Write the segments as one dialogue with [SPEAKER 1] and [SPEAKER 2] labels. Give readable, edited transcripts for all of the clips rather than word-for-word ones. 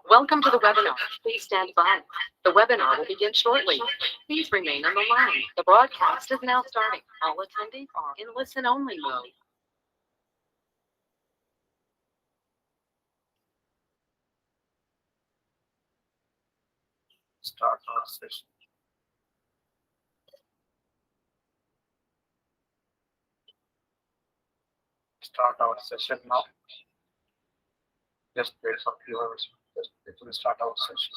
[SPEAKER 1] Welcome to the webinar. Please stand by. The webinar will begin shortly. Please remain on the line. The broadcast is now starting. All attendees are in listen-only mode.
[SPEAKER 2] Start our session. Start our session now. Just wait for a few hours. Just wait to start our session.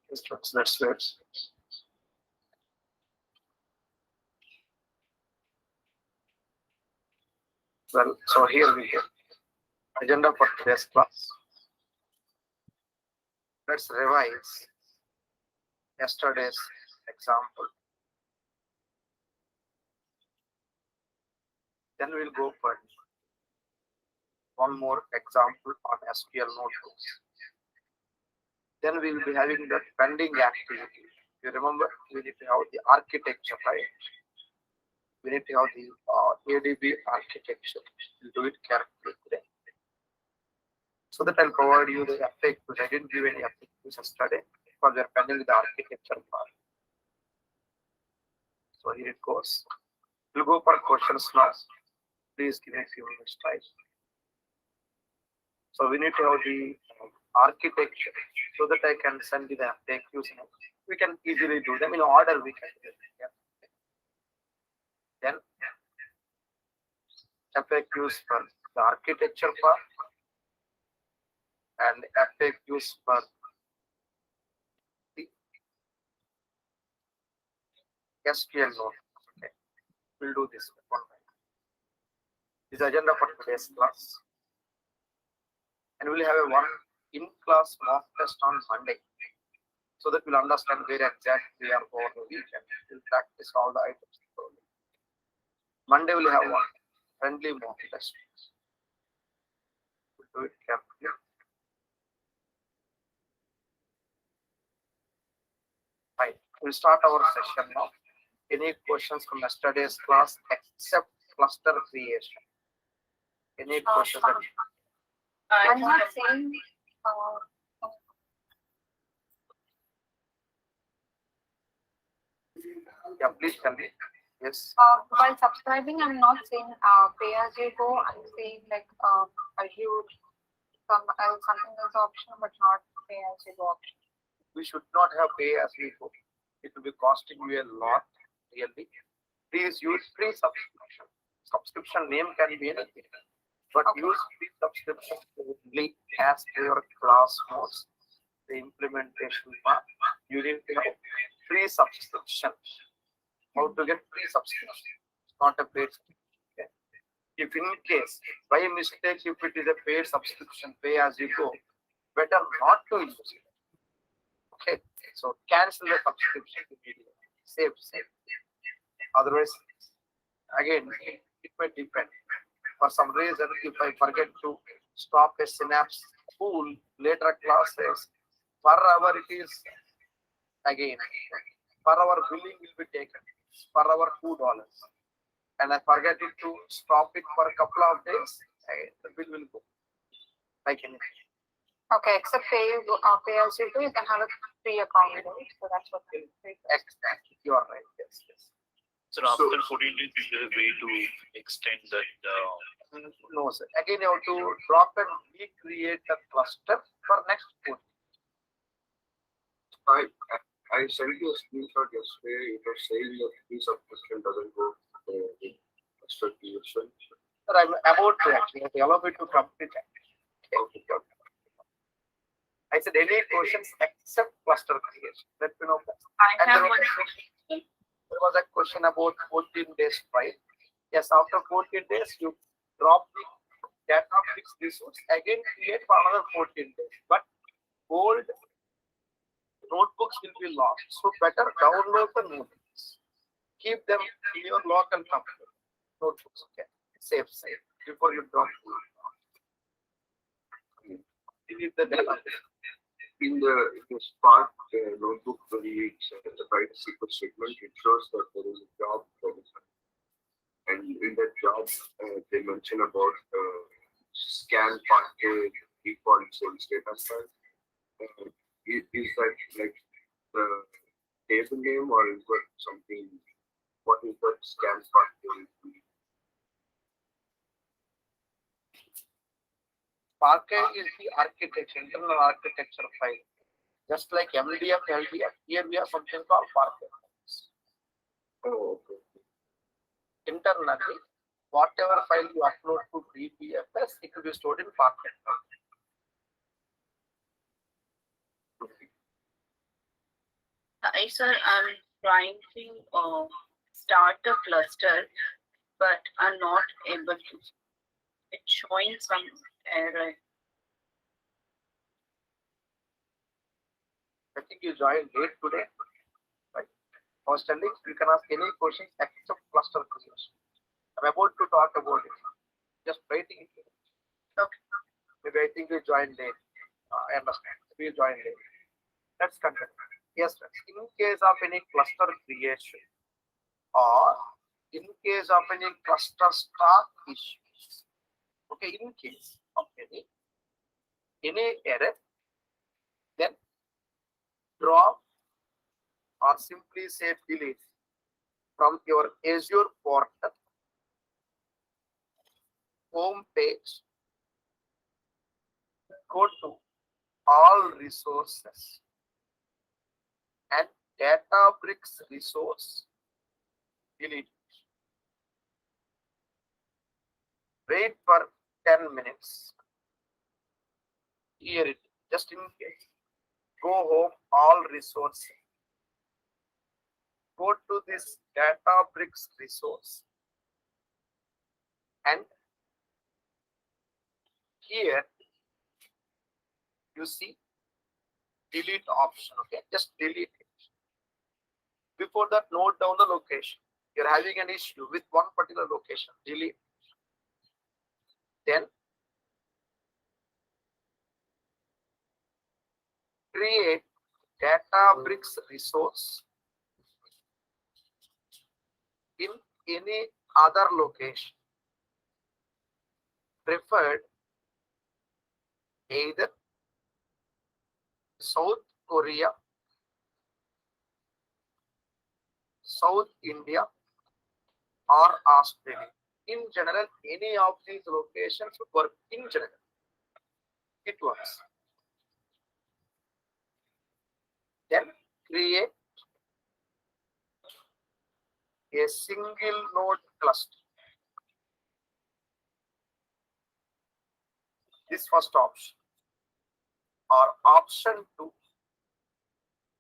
[SPEAKER 2] Just let's wait. Well, so here we have agenda for today's class. Let's revise yesterday's example. Then we'll go for one more example on SQL notebooks. Then we will be having the pending activity. You remember, we need to have the architecture, right? We need to have the ADB architecture. We'll do it carefully today. So that I'll provide you the FAQs. I didn't give any FAQs yesterday because we are pending the architecture part. So here it goes. We'll go for questions now. Please give me a few minutes time. So we need to have the architecture so that I can send you the FAQs. We can easily do them in order. We can do them. Yeah. Then FAQs for the architecture part and FAQs for the SQL node. Okay, we'll do this one. This is agenda for today's class, and we'll have a one in-class mock test on Monday, so that we'll understand where exactly we are over the weekend. We'll practice all the items. Monday we'll have one friendly mock test. We'll do it carefully. Fine. We'll start our session now. Any questions from yesterday's class except cluster creation? Any questions?
[SPEAKER 3] I'm not saying,
[SPEAKER 2] Yeah, please tell me. Yes.
[SPEAKER 3] while subscribing, I'm not saying pay as you go. I'm saying like Azure, something is optional, but not pay as you go option.
[SPEAKER 2] We should not have pay as we go. It will be costing you a lot, really. Please use free subscription. Subscription name can be anything, but
[SPEAKER 3] Okay.
[SPEAKER 2] use free subscription only as per your class notes. The implementation part, you need to have free subscription. How to get free subscription? It's not a paid subscription. Okay? If in case by mistake, if it is a paid subscription, pay as you go, better not to use it. Okay, so cancel the subscription immediately. Save. Otherwise, again, it may depend. For some reason, if I forget to stop a Synapse pool, later classes, per hour it is again, per hour billing will be taken, per hour $2. And I forget it to stop it for a couple of days, the bill will go. Like anything.
[SPEAKER 3] Okay, except pay as you go, you can have a free account, right? So that's what I'm saying.
[SPEAKER 2] Exactly, you are right. Yes.
[SPEAKER 4] So after 14 days, is there a way to extend that?
[SPEAKER 2] No, sir. Again, you have to drop and recreate the cluster for next 14.
[SPEAKER 5] I sent you a screenshot yesterday. It was saying that free subscription doesn't go with cluster creation.
[SPEAKER 2] Sir, I'm about to actually allow me to complete it. Okay. I said any questions except cluster creation. Let me know.
[SPEAKER 3] I
[SPEAKER 2] And
[SPEAKER 3] have
[SPEAKER 2] there
[SPEAKER 3] one
[SPEAKER 2] was-
[SPEAKER 3] question.
[SPEAKER 2] There was a question about 14 days trial. Yes, after 14 days, you drop the Databricks resource, again create for another 14 days. But old notebooks will be lost. So better download the notebooks. Keep them in your local computer. Notebooks, okay. Safe before you drop. Delete the data.
[SPEAKER 5] In the Spark notebook, when you write a SQL statement, it shows that there is a job that is done. And in that job, they mention about scan Parquet default sales data set. Is that like the table name, or is that something? What is that scan Parquet?
[SPEAKER 2] Parquet is the architecture, internal architecture file. Just like MDF, LDF, here we have something called Parquet.
[SPEAKER 5] Oh, okay.
[SPEAKER 2] Internally, whatever file you upload to DBFS, it will be stored in Parquet.
[SPEAKER 6] Hi, sir. I'm trying to start a cluster, but I'm not able to. It's showing some error.
[SPEAKER 2] I think you joined late today. Right? Constantly, you can ask any questions except cluster creation. I'm about to talk about it. Just waiting.
[SPEAKER 6] Okay.
[SPEAKER 2] Maybe I think you joined late. I understand. Maybe you joined late. Let's continue. Yes, friends. In case of any cluster creation or in case of any cluster start issues, okay, in case of any error, then drop or simply say delete from your Azure portal home page. Go to all resources and Databricks resource, delete it. Wait for 10 minutes. Here it, just in case. Go home, all resources. Go to this Databricks resource. And here you see delete option. Okay, just delete it. Before that, note down the location. You're having an issue with one particular location. Delete. Then create Databricks resource in any other location preferred, either South Korea, South India, or Australia. In general, any of these locations would work. In general, it works. Then create a single node cluster. This first option. Or option 2,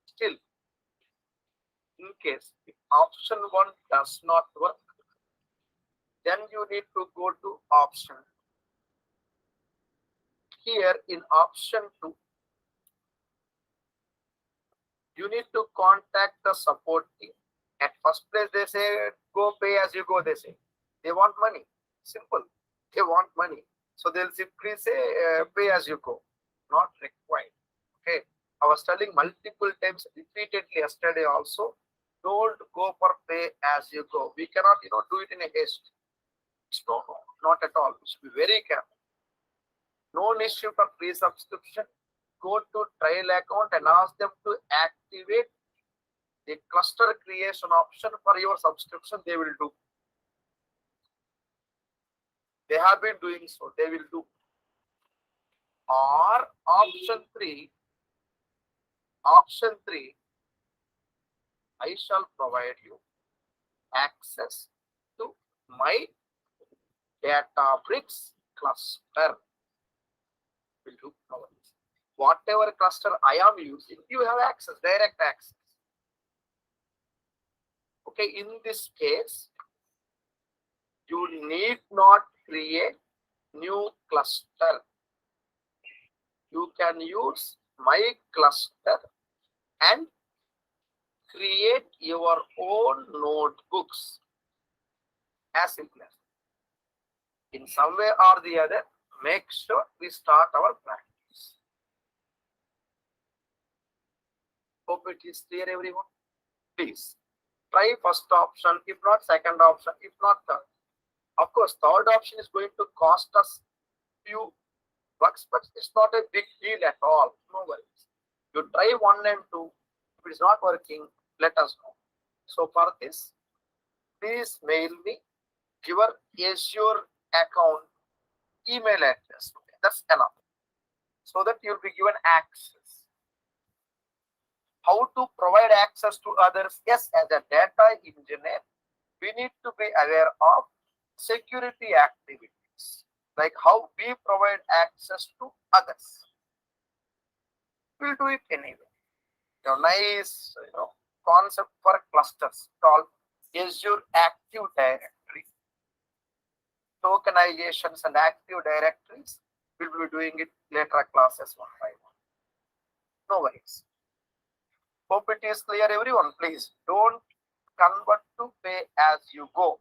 [SPEAKER 2] still, in case if option 1 does not work, then you need to go to option. Here in option 2, you need to contact the support team. At first place, they say, go pay as you go, they say. They want money. Simple. They want money. So they'll simply say, pay as you go. Not required. Okay. I was telling multiple times, repeatedly yesterday also, don't go for pay as you go. We cannot, do it in a haste. No, not at all. We should be very careful. No issue for free subscription. Go to trial account and ask them to activate the cluster creation option for your subscription. They will do. They have been doing so. They will do. Or option 3. Option 3. I shall provide you access to my Databricks cluster. Will do. Whatever cluster I am using, you have access, direct access. Okay, in this case, you need not create new cluster. You can use my cluster and create your own notebooks. As simple as. In some way or the other, make sure we start our practice. Hope it is clear, everyone. Please try first option, if not second option, if not third. Of course, third option is going to cost us few bucks, but it's not a big deal at all. No worries. You try 1 and 2. If it is not working, let us know. So for this, please mail me your Azure account email address. Okay, that's enough. So that you'll be given access. How to provide access to others? Yes, as a data engineer, we need to be aware of security activities, like how we provide access to others. We'll do it anyway. Nice concept for clusters called Azure Active Directory. Tokenizations and active directories, we'll be doing it later classes one by one. No worries. Hope it is clear, everyone. Please don't convert to pay as you go.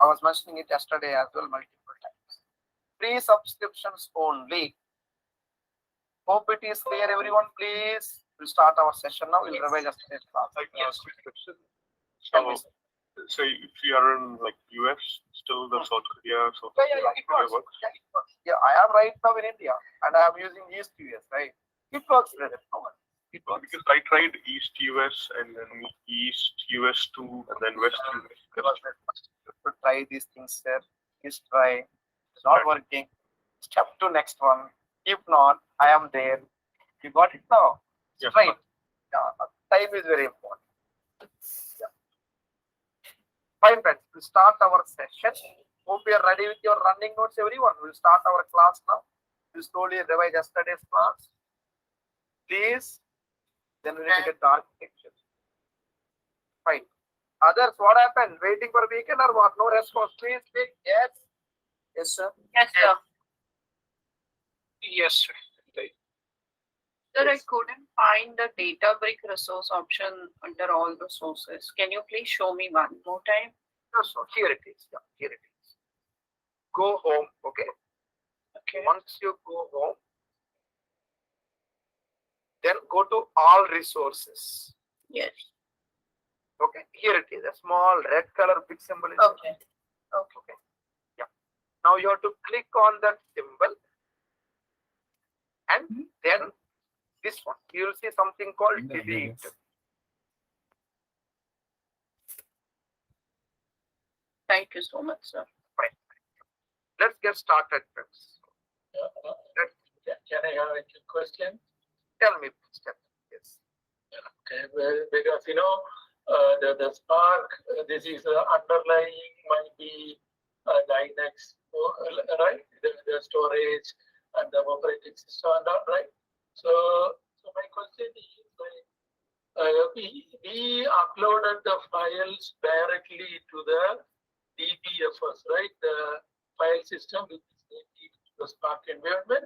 [SPEAKER 2] I was mentioning it yesterday as well multiple times. Free subscriptions only. Hope it is clear, everyone. Please, we'll start our session now. We'll revise yesterday's class.
[SPEAKER 4] Like, quick question. So if you are in like US, still the South Korea, South
[SPEAKER 2] Yeah, it works. Yeah, it works. Yeah, I am right now in India and I am using East US, right? It works, brother. It works.
[SPEAKER 4] Because I tried East US and then East US 2 and then West US.
[SPEAKER 2] To try these things, sir. Please try. It's not working. Step to next one. If not, I am there. You got it now?
[SPEAKER 4] Yes,
[SPEAKER 2] right. Yeah, time is very important. Yeah. Fine, friends. We'll start our session. Hope you are ready with your running notes, everyone. We'll start our class now. You slowly revise yesterday's class. Please. Then we need to get the architecture. Fine. Others, what happened? Waiting for weekend or what? No response. Please speak. Yes. Yes, sir.
[SPEAKER 6] Yes, sir.
[SPEAKER 2] Yes, sir.
[SPEAKER 6] Sir, I couldn't find the Databricks resource option under all the sources. Can you please show me one more time?
[SPEAKER 2] No, so here it is. Yeah, here it is. Go home. Okay.
[SPEAKER 6] Okay.
[SPEAKER 2] Once you go home, then go to all resources.
[SPEAKER 6] Yes.
[SPEAKER 2] Okay. Here it is. A small red color big symbol. Is
[SPEAKER 6] Okay.
[SPEAKER 2] Okay. Yeah. Now you have to click on that symbol, and then this one. You will see something called delete.
[SPEAKER 6] Thank you so much, sir.
[SPEAKER 2] Fine. Let's get started, friends.
[SPEAKER 7] Can I have a quick question?
[SPEAKER 2] Tell me, please. Tell me. Yes.
[SPEAKER 7] Okay, well, because the Spark, this is underlying might be Linux, right? The storage and the operating system, and all, right? So my question is like, we uploaded the files directly to the DBFS, right? The file system which is native to the Spark environment.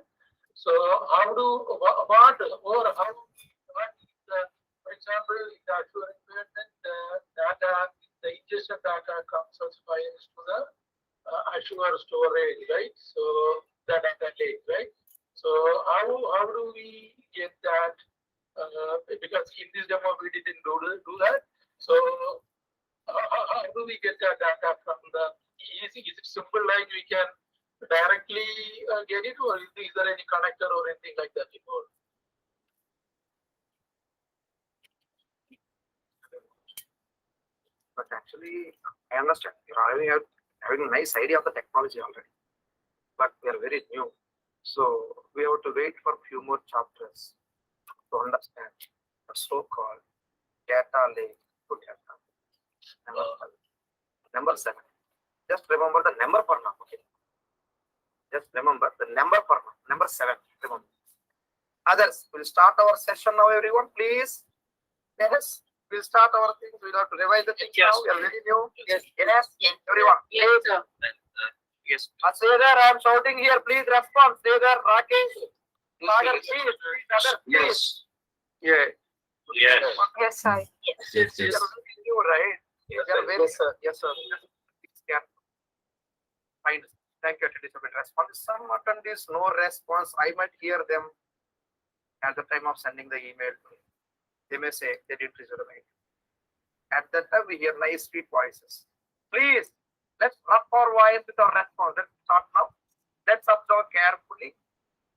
[SPEAKER 7] So how do what or how what is the, for example, in the Azure environment, the data, the ingestion data comes as files to the Azure storage, right? So the data lake, right? So how do we get that? Because in this demo we didn't do that. So how do we get the data from the? Is it simple like we can directly get it, or is there any connector or anything like that involved?
[SPEAKER 2] But actually, I understand. You're having a nice idea of the technology already. But we are very new. So we have to wait for a few more chapters to understand the so-called data lake to data. Number 7. Just remember the number per now. Okay. Just remember the number per now. Number 7. Remember. Others, we'll start our session now, everyone. Please. Yes. We'll start our things. We'll have to revise the things now. We are very new.
[SPEAKER 6] Yes.
[SPEAKER 2] Yes. Everyone.
[SPEAKER 6] Yes, sir.
[SPEAKER 2] Yes. Sridhar, I am shouting here. Please respond. Sridhar, Rakesh, Sagar, please. Others, please.
[SPEAKER 4] Yeah.
[SPEAKER 2] Yes.
[SPEAKER 3] Yes, sir.
[SPEAKER 7] Yes,
[SPEAKER 2] You are very new, right? You are very.
[SPEAKER 7] Yes, sir.
[SPEAKER 2] Yes, sir. Yeah. Fine. Thank you. Attendees have been response. Some attendees no response. I might hear them at the time of sending the email. They may say they didn't receive the mail. At that time, we hear nice sweet voices. Please, let's rub our voice with our response. Let's start now. Let's observe carefully.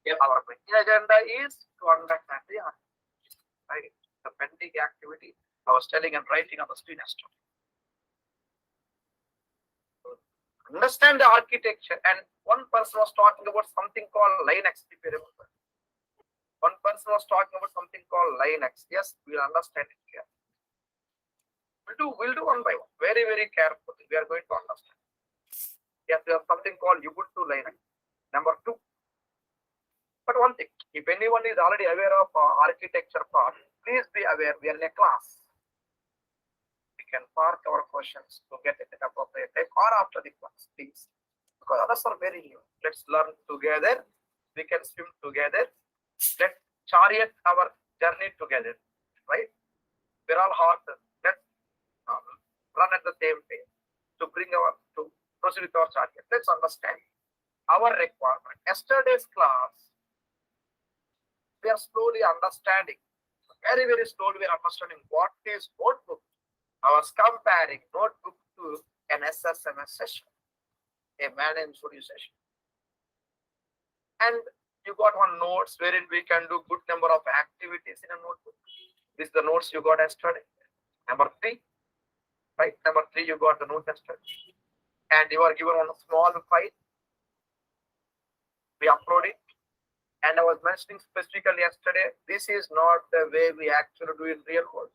[SPEAKER 2] Our main agenda is to understand the architecture, right? The pending activity I was telling and writing on the screen as well. Understand the architecture, and one person was talking about something called Linux, if you remember. One person was talking about something called Linux. Yes, we'll understand it here. We'll do one by one, very, very carefully. We are going to understand. Yes, we have something called Ubuntu Linux. Number 2. But one thing, if anyone is already aware of architecture part, please be aware we are in a class. We can park our questions to get it at appropriate time or after the class, please. Because others are very new. Let's learn together. We can swim together. Let's chariot our journey together, right? We're all horses. Let's run at the same pace to proceed with our chariot. Let's understand our requirement. Yesterday's class, we are slowly understanding, very, very slowly we are understanding what is notebook. I was comparing notebook to an SSMS session, a managed studio session. And you got one notes wherein we can do good number of activities in a notebook. This is the notes you got yesterday. Number 3, right? Number 3, you got the note yesterday. And you are given one small file. We upload it. And I was mentioning specifically yesterday, this is not the way we actually do in real world.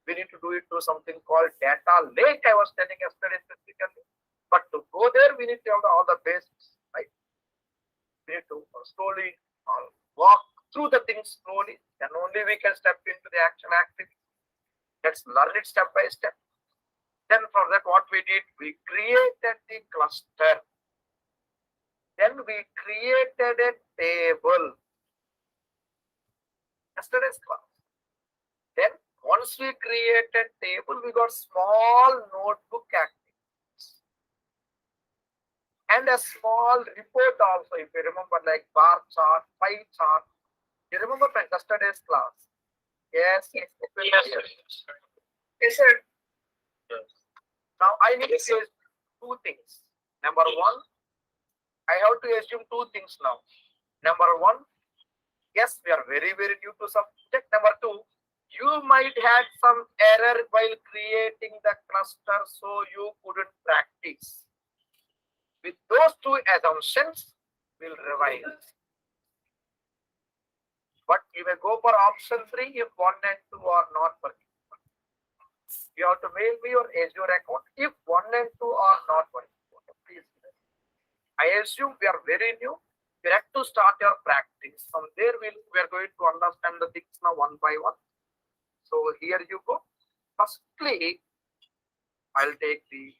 [SPEAKER 2] We need to do it through something called data lake. I was telling yesterday specifically. But to go there, we need to have all the basics, right? We need to slowly through the things slowly, then only we can step into the action activity. Let's learn it step by step. Then for that, what we did, we created the cluster. Then we created a table. Yesterday's class. Then once we created table, we got small notebook activities. And a small report also, if you remember, like bar chart, pie chart. You remember from yesterday's class? Yes. Yes, sir. Now I need to use two things. Number one, I have to assume two things now. Number one, yes, we are very, very new to subject. Number two, you might have some error while creating the cluster, so you couldn't practice. With those two assumptions, we'll revise. But you may go for option 3 if 1 and 2 are not working. You have to mail me your Azure account if 1 and 2 are not working. Please. I assume we are very new. You have to start your practice. From there, we are going to understand the things now one by one. So here you go. Firstly, I'll take the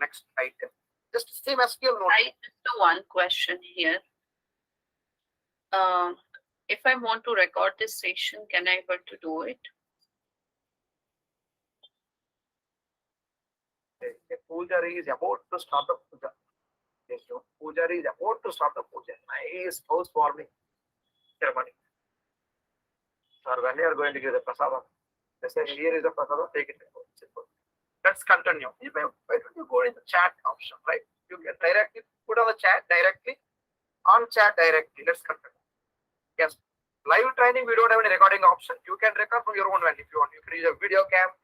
[SPEAKER 2] next item. Just same SQL notebook.
[SPEAKER 6] I just do one question here. If I want to record this session, can I able to do it?
[SPEAKER 2] The Pujari is about to start the puja. Yes, your Pujari is about to start the puja. Nice house warming ceremony. Sir, when you are going to give the prasadam, they say here is the prasadam, take it. Simple. Let's continue. Why don't you go in the chat option, right? You can directly put on the chat directly, on chat directly. Let's continue. Yes, live training, we don't have any recording option. You can record from your own end if you want. You can use a video cam,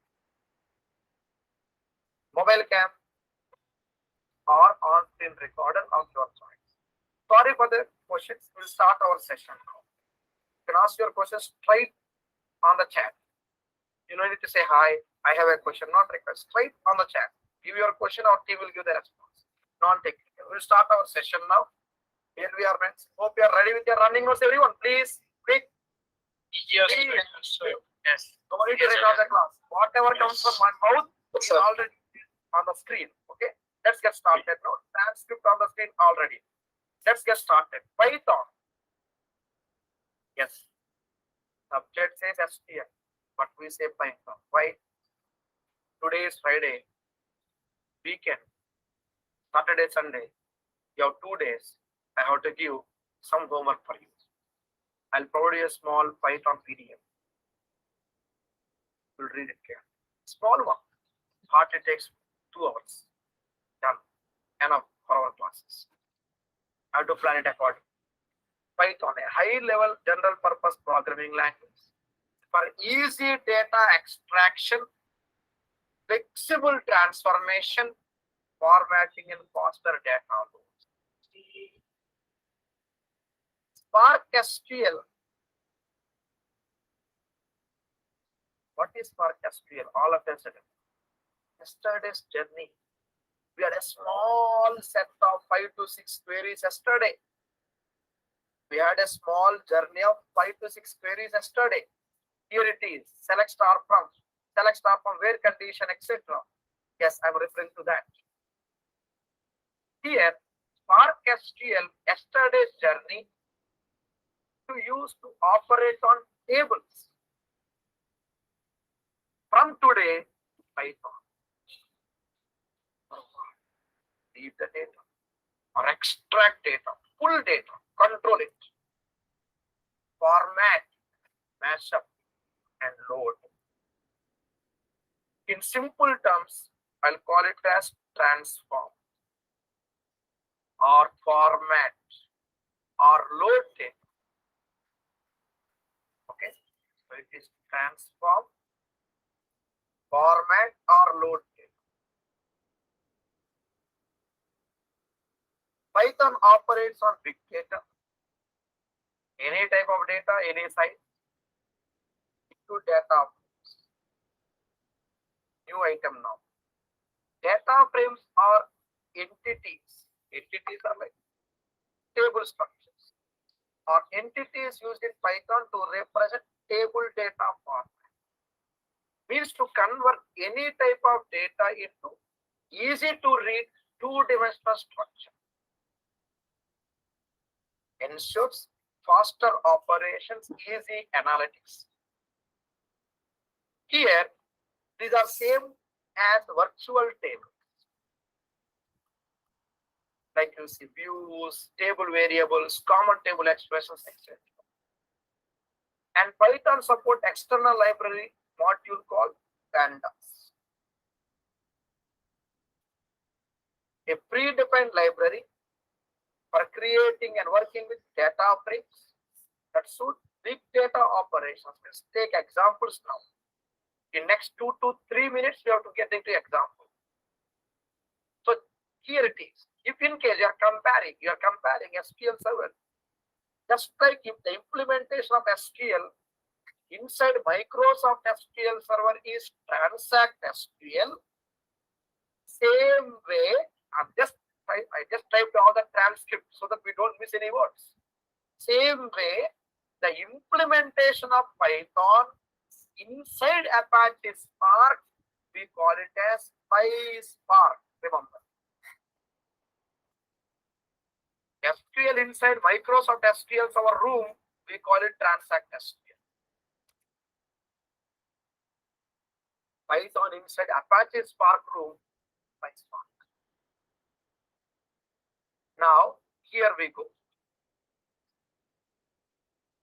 [SPEAKER 2] mobile cam, or on-screen recorder of your choice. Sorry for the questions. We'll start our session now. You can ask your questions straight on the chat. You don't need to say hi, I have a question, not request. Straight on the chat. Give your question, our team will give the response. Non-technical. We'll start our session now. Here we are, friends. Hope you are ready with your running notes, everyone. Please, quick.
[SPEAKER 7] Yes,
[SPEAKER 2] Please. Yes. No need to record the class. Whatever comes from my mouth is already on the screen. Okay. Let's get started now. Transcript on the screen already. Let's get started. Python. Yes. Subject says STM, but we say Python. Why? Today is Friday. Weekend. Saturday, Sunday. You have 2 days. I have to give some homework for you. I'll provide you a small Python PDF. You'll read it here. Small one. Hardly takes 2 hours. Done. Enough for our classes. I have to plan it accordingly. Python, a high-level general purpose programming language for easy data extraction, flexible transformation, formatting, and faster data loads. Spark SQL. What is Spark SQL? All of us. Yesterday's journey. We had a small set of 5 to 6 queries yesterday. We had a small journey of 5 to 6 queries yesterday. Here it is. Select star from where condition, etc. Yes, I'm referring to that. Here, Spark SQL, yesterday's journey, to use to operate on tables. From today, Python. Read the data or extract data, pull data, control it, format, mash up, and load. In simple terms, I'll call it as transform or format or load data. Okay, so it is transform, format, or load data. Python operates on big data, any type of data, any size, into data frames. New item now. Data frames are entities. Entities are like table structures. or entities used in Python to represent table data format. Means to convert any type of data into easy to read two-dimensional structure. Ensures faster operations, easy analytics. Here, these are same as virtual tables. Like you see views, table variables, common table expressions, etc. And Python support external library module called pandas. A predefined library for creating and working with data frames that suit big data operations. Let's take examples now. In next 2 to 3 minutes, we have to get into example. So here it is. If in case you are comparing SQL Server, just like if the implementation of SQL inside Microsoft SQL Server is Transact SQL, same way, I just typed all the transcript so that we don't miss any words. Same way, the implementation of Python inside Apache Spark, we call it as PySpark. Remember, SQL inside Microsoft SQL Server room, we call it Transact SQL. Python inside Apache Spark room, PySpark. Now, here we go.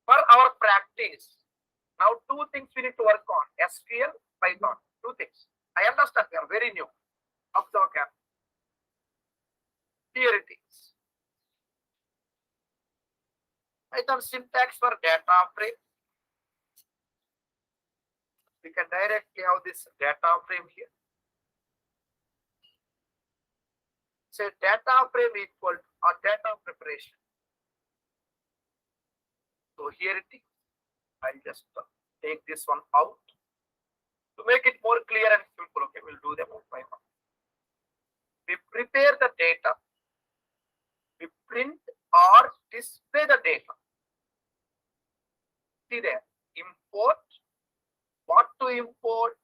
[SPEAKER 2] For our practice, now two things we need to work on: SQL, Python. Two things. I understand we are very new. Observe carefully. Here it is. Python syntax for data frame. We can directly have this data frame here. Say data frame equal to or data preparation. So here it is. I'll just take this one out to make it more clear and simple. Okay, we'll do them one by one. We prepare the data. We print or display the data. See there, import. What to import?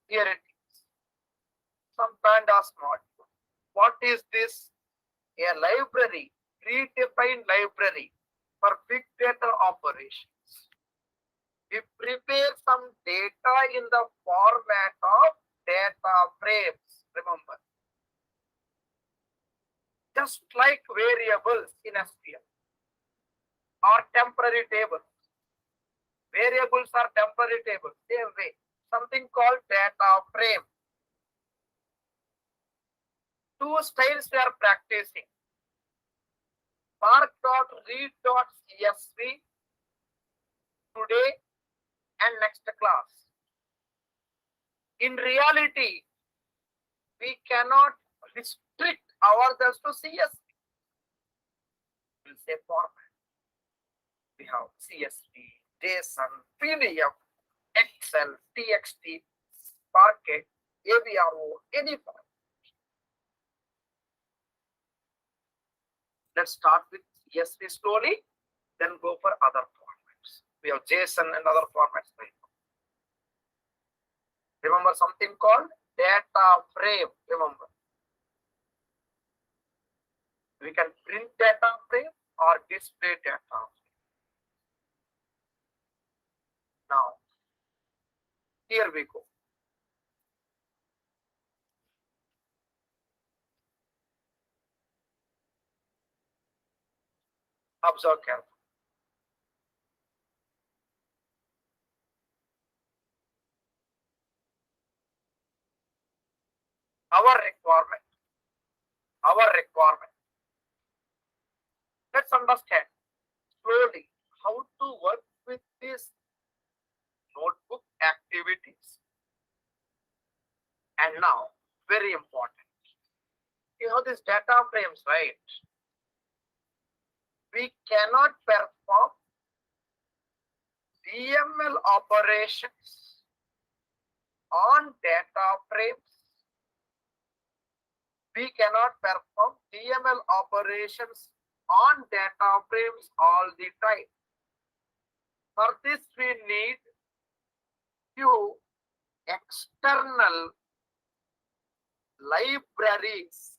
[SPEAKER 2] Here it is. Some pandas module. What is this? A library, predefined library for big data operations. We prepare some data in the format of data frames. Remember, just like variables in SQL or temporary tables. Variables are temporary tables. Same way, something called data frame. Two styles we are practicing. Spark.read.csv today and next class. In reality, we cannot restrict ourselves to CSV. We'll say format. We have CSV, JSON, PDF, Excel, TXT, Parquet, AVRO, any format. Let's start with CSV slowly, then go for other formats. We have JSON and other formats. Remember something called data frame. Remember, we can print data frame or display data frame. Now, here we go. Observe carefully. Our requirement. Let's understand slowly how to work with these notebook activities. And now, very important. You know these data frames, right? We cannot perform DML operations on data frames. We cannot perform DML operations on data frames all the time. For this, we need few external libraries.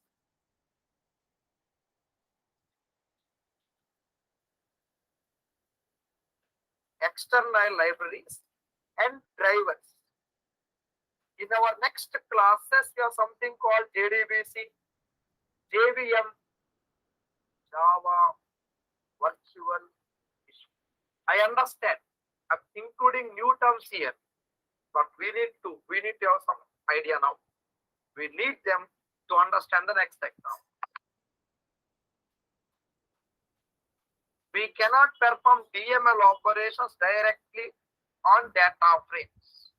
[SPEAKER 2] External libraries and drivers. In our next classes, we have something called JDBC, JVM, Java, Virtual. I understand. I'm including new terms here, but we need to have some idea now. We need them to understand the next example. We cannot perform DML operations directly on data frames.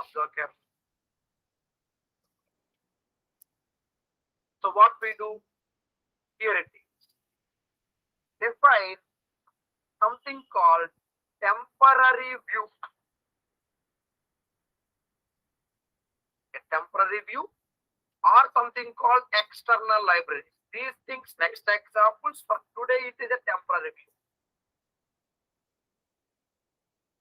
[SPEAKER 2] Observe carefully. So what we do? Here it is. Define something called temporary view. A temporary view or something called external libraries. These things, next examples, for today it is a temporary view.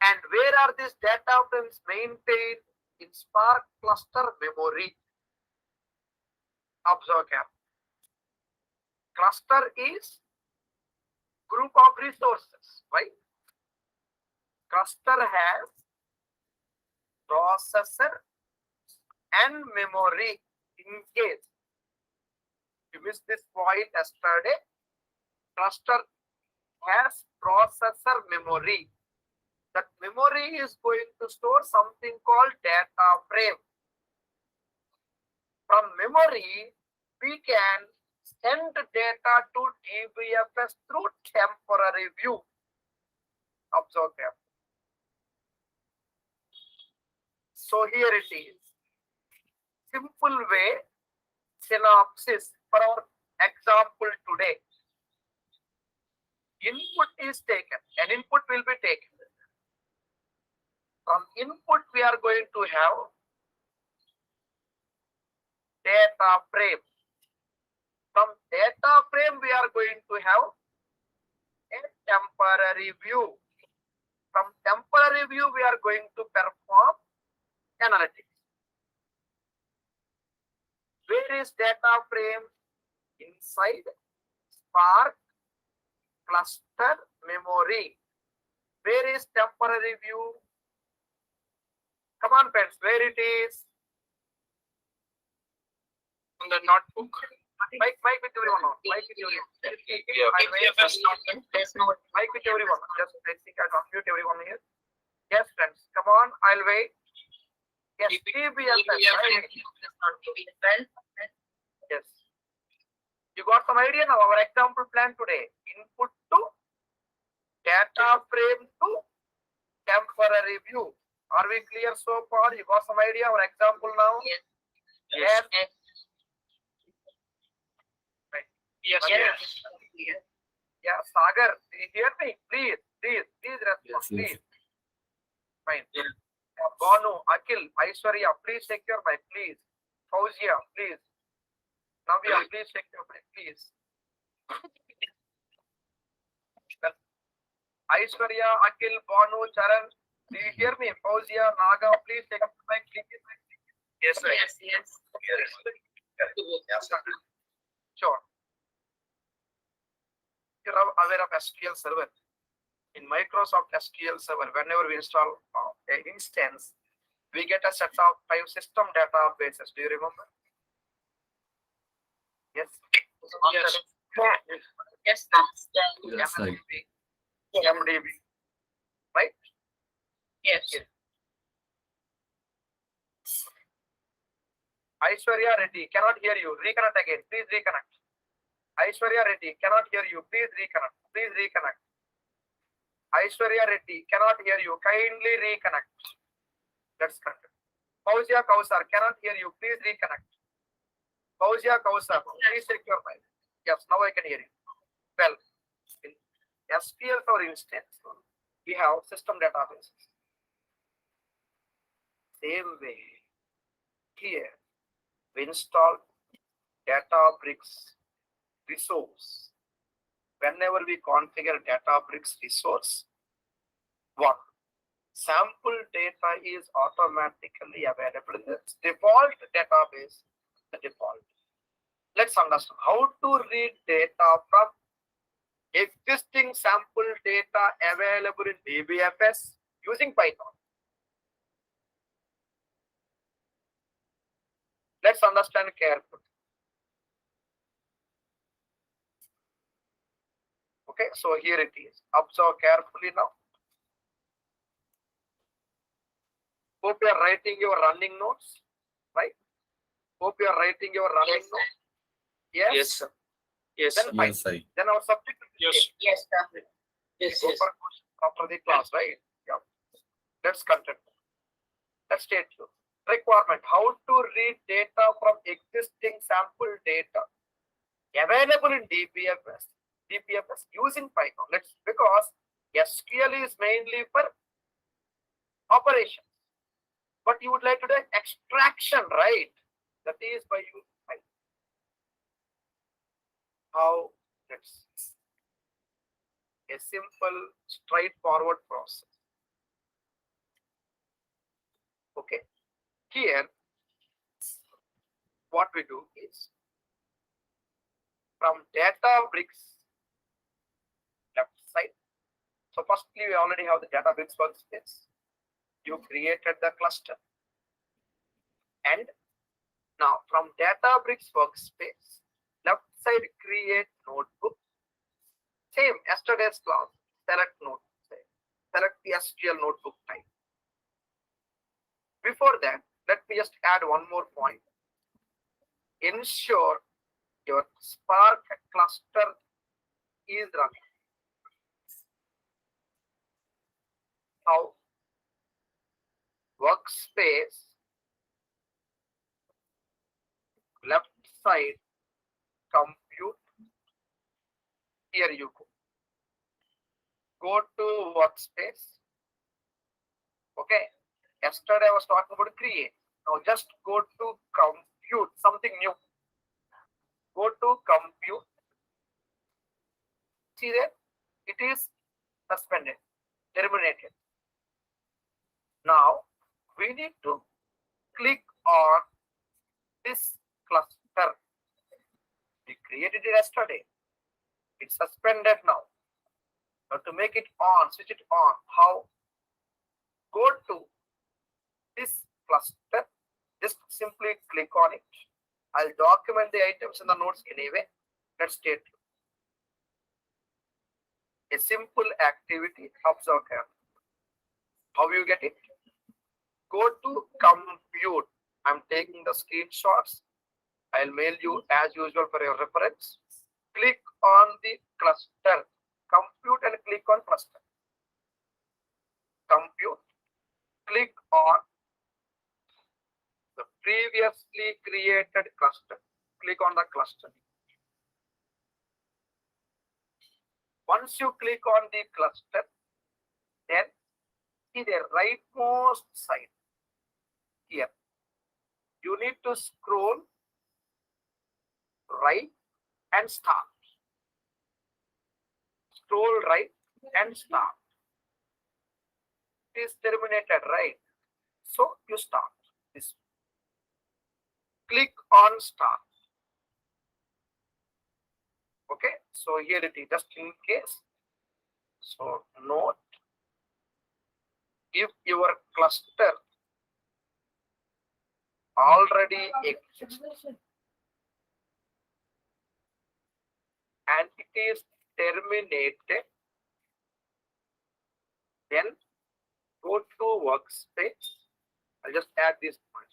[SPEAKER 2] And where are these data frames maintained? In Spark cluster memory. Observe carefully. Cluster is group of resources, right? Cluster has processor and memory. In case you missed this point yesterday, cluster has processor memory. That memory is going to store something called data frame. From memory, we can send data to DBFS through temporary view. Observe carefully. So here it is. Simple way, synopsis for our example today. Input is taken. An input will be taken. From input, we are going to have data frame. From data frame, we are going to have a temporary view. From temporary view, we are going to perform analytics. Where is data frame? Inside Spark cluster memory. Where is temporary view? Come on, friends, where it is?
[SPEAKER 6] On the notebook.
[SPEAKER 2] Mic with everyone on. Mic with everyone.
[SPEAKER 6] There's no.
[SPEAKER 2] Mic with everyone. Just basic, I unmute everyone here. Yes, friends, come on, I'll wait. Yes, DBFS. Yes. You got some idea now? Our example plan today. Input to data frame to temporary view. Are we clear so far? You got some idea? Our example now?
[SPEAKER 6] Yes.
[SPEAKER 2] Yes.
[SPEAKER 6] Yes.
[SPEAKER 2] Yes. Yeah, Sagar, do you hear me? Please respond, please. Fine. Banu, Akhil, Aishwarya, please take your mic, please. Fauzia, please. Navya, please take your mic, please. Aishwarya, Akhil, Banu, Charan, do you hear me? Fauzia, Naga, please take up the mic, please. Yes, sir.
[SPEAKER 6] Yes.
[SPEAKER 2] Sure. You're aware of SQL Server. In Microsoft SQL Server, whenever we install an instance, we get a set of 5 system databases. Do you remember? Yes.
[SPEAKER 6] Yes.
[SPEAKER 8] Yes, I-
[SPEAKER 2] MDB. Right?
[SPEAKER 6] Yes.
[SPEAKER 2] Aishwarya Reddy, cannot hear you. Reconnect again. Please reconnect. Aishwarya Reddy, cannot hear you. Please reconnect. Please reconnect. Aishwarya Reddy, cannot hear you. Kindly reconnect. Let's continue. Fauzia Kausar, cannot hear you. Please reconnect. Fauzia Kausar, please take your mic. Yes, now I can hear you. Well, in SQL, for instance, we have system databases. Same way, here we install Databricks. resource. Whenever we configure Databricks resource, one, sample data is automatically available in the default database, the default. Let's understand how to read data from existing sample data available in DBFS using Python. Let's understand carefully. Okay, so here it is. Observe carefully now. Hope you are writing your running notes, right? Hope you are writing your running notes. Yes.
[SPEAKER 7] Yes, sir. Yes,
[SPEAKER 2] Then
[SPEAKER 7] sir.
[SPEAKER 2] fine.
[SPEAKER 8] Yes, I.
[SPEAKER 2] Then our subject.
[SPEAKER 4] Yes.
[SPEAKER 6] Yes, sir.
[SPEAKER 7] Yes,
[SPEAKER 2] Go
[SPEAKER 7] yes.
[SPEAKER 2] for question after the class, right? Yeah. Let's continue. Let's state you. Requirement: how to read data from existing sample data available in DBFS using Python. Let's, because SQL is mainly for operations, but you would like to do extraction, right? That is by using Python. How? Let's see. A simple, straightforward process. Okay. Here, what we do is from Databricks left side. So firstly, we already have the Databricks workspace. You created the cluster. And now from Databricks workspace, left side create notebook. Same yesterday's class, select notebook. Select the SQL notebook type. Before that, let me just add one more point. Ensure your Spark cluster is running. Now, workspace, left side, compute. Here you go. Go to workspace. Okay. Yesterday I was talking about create. Now just go to compute, something new. Go to compute. See there? It is suspended, terminated. Now we need to click on this cluster. We created it yesterday. It's suspended now. Now to make it on, switch it on. How? Go to this cluster. Just simply click on it. I'll document the items in the notes anyway. Let's state a simple activity. Observe here. How you get it? Go to compute. I'm taking the screenshots. I'll mail you as usual for your reference. Click on the cluster. Compute and click on cluster. Compute. Click on the previously created cluster. Click on the cluster. Once you click on the cluster, then see the rightmost side here. You need to scroll right and start. Scroll right and start. It is terminated, right? So you start this. Click on start. Okay, so here it is, just in case. So note, if your cluster already exists and it is terminated, then go to workspace. I'll just add this point.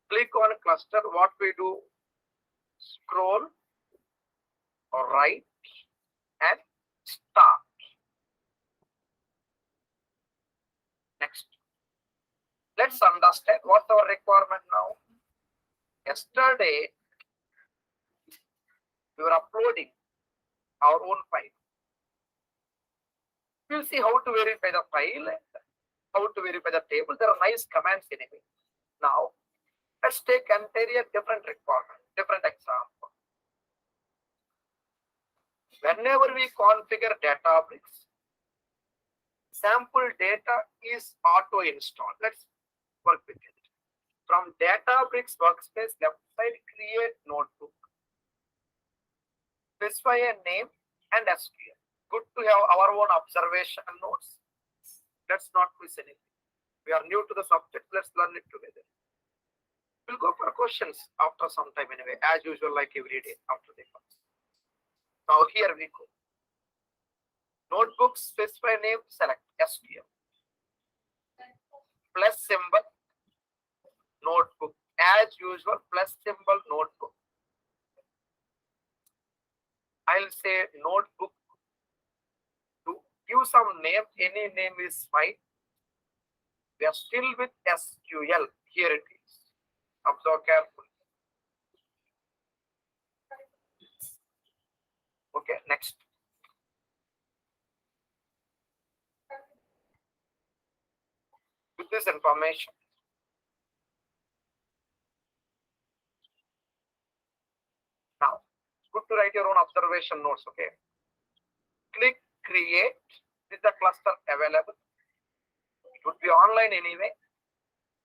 [SPEAKER 2] Click on cluster. What we do? Scroll right and start. Next. Let's understand what's our requirement now. Yesterday, we were uploading our own file. We'll see how to verify the file and how to verify the table. There are nice commands anyway. Now, let's take entirely a different requirement, different example. Whenever we configure Databricks, sample data is auto installed. Let's work with it. From Databricks workspace left side, create notebook. Specify a name and SQL. Good to have our own observation notes. Let's not miss anything. We are new to the subject. Let's learn it together. We'll go for questions after some time anyway, as usual, like every day after the class. Now here we go. Notebook, specify name, select SQL. Plus symbol, notebook. As usual, plus symbol, notebook. I'll say notebook. To give some name, any name is fine. We are still with SQL. Here it is. Observe carefully. Okay, next. With this information, now good to write your own observation notes. Okay, click create. Is the cluster available? It would be online anyway.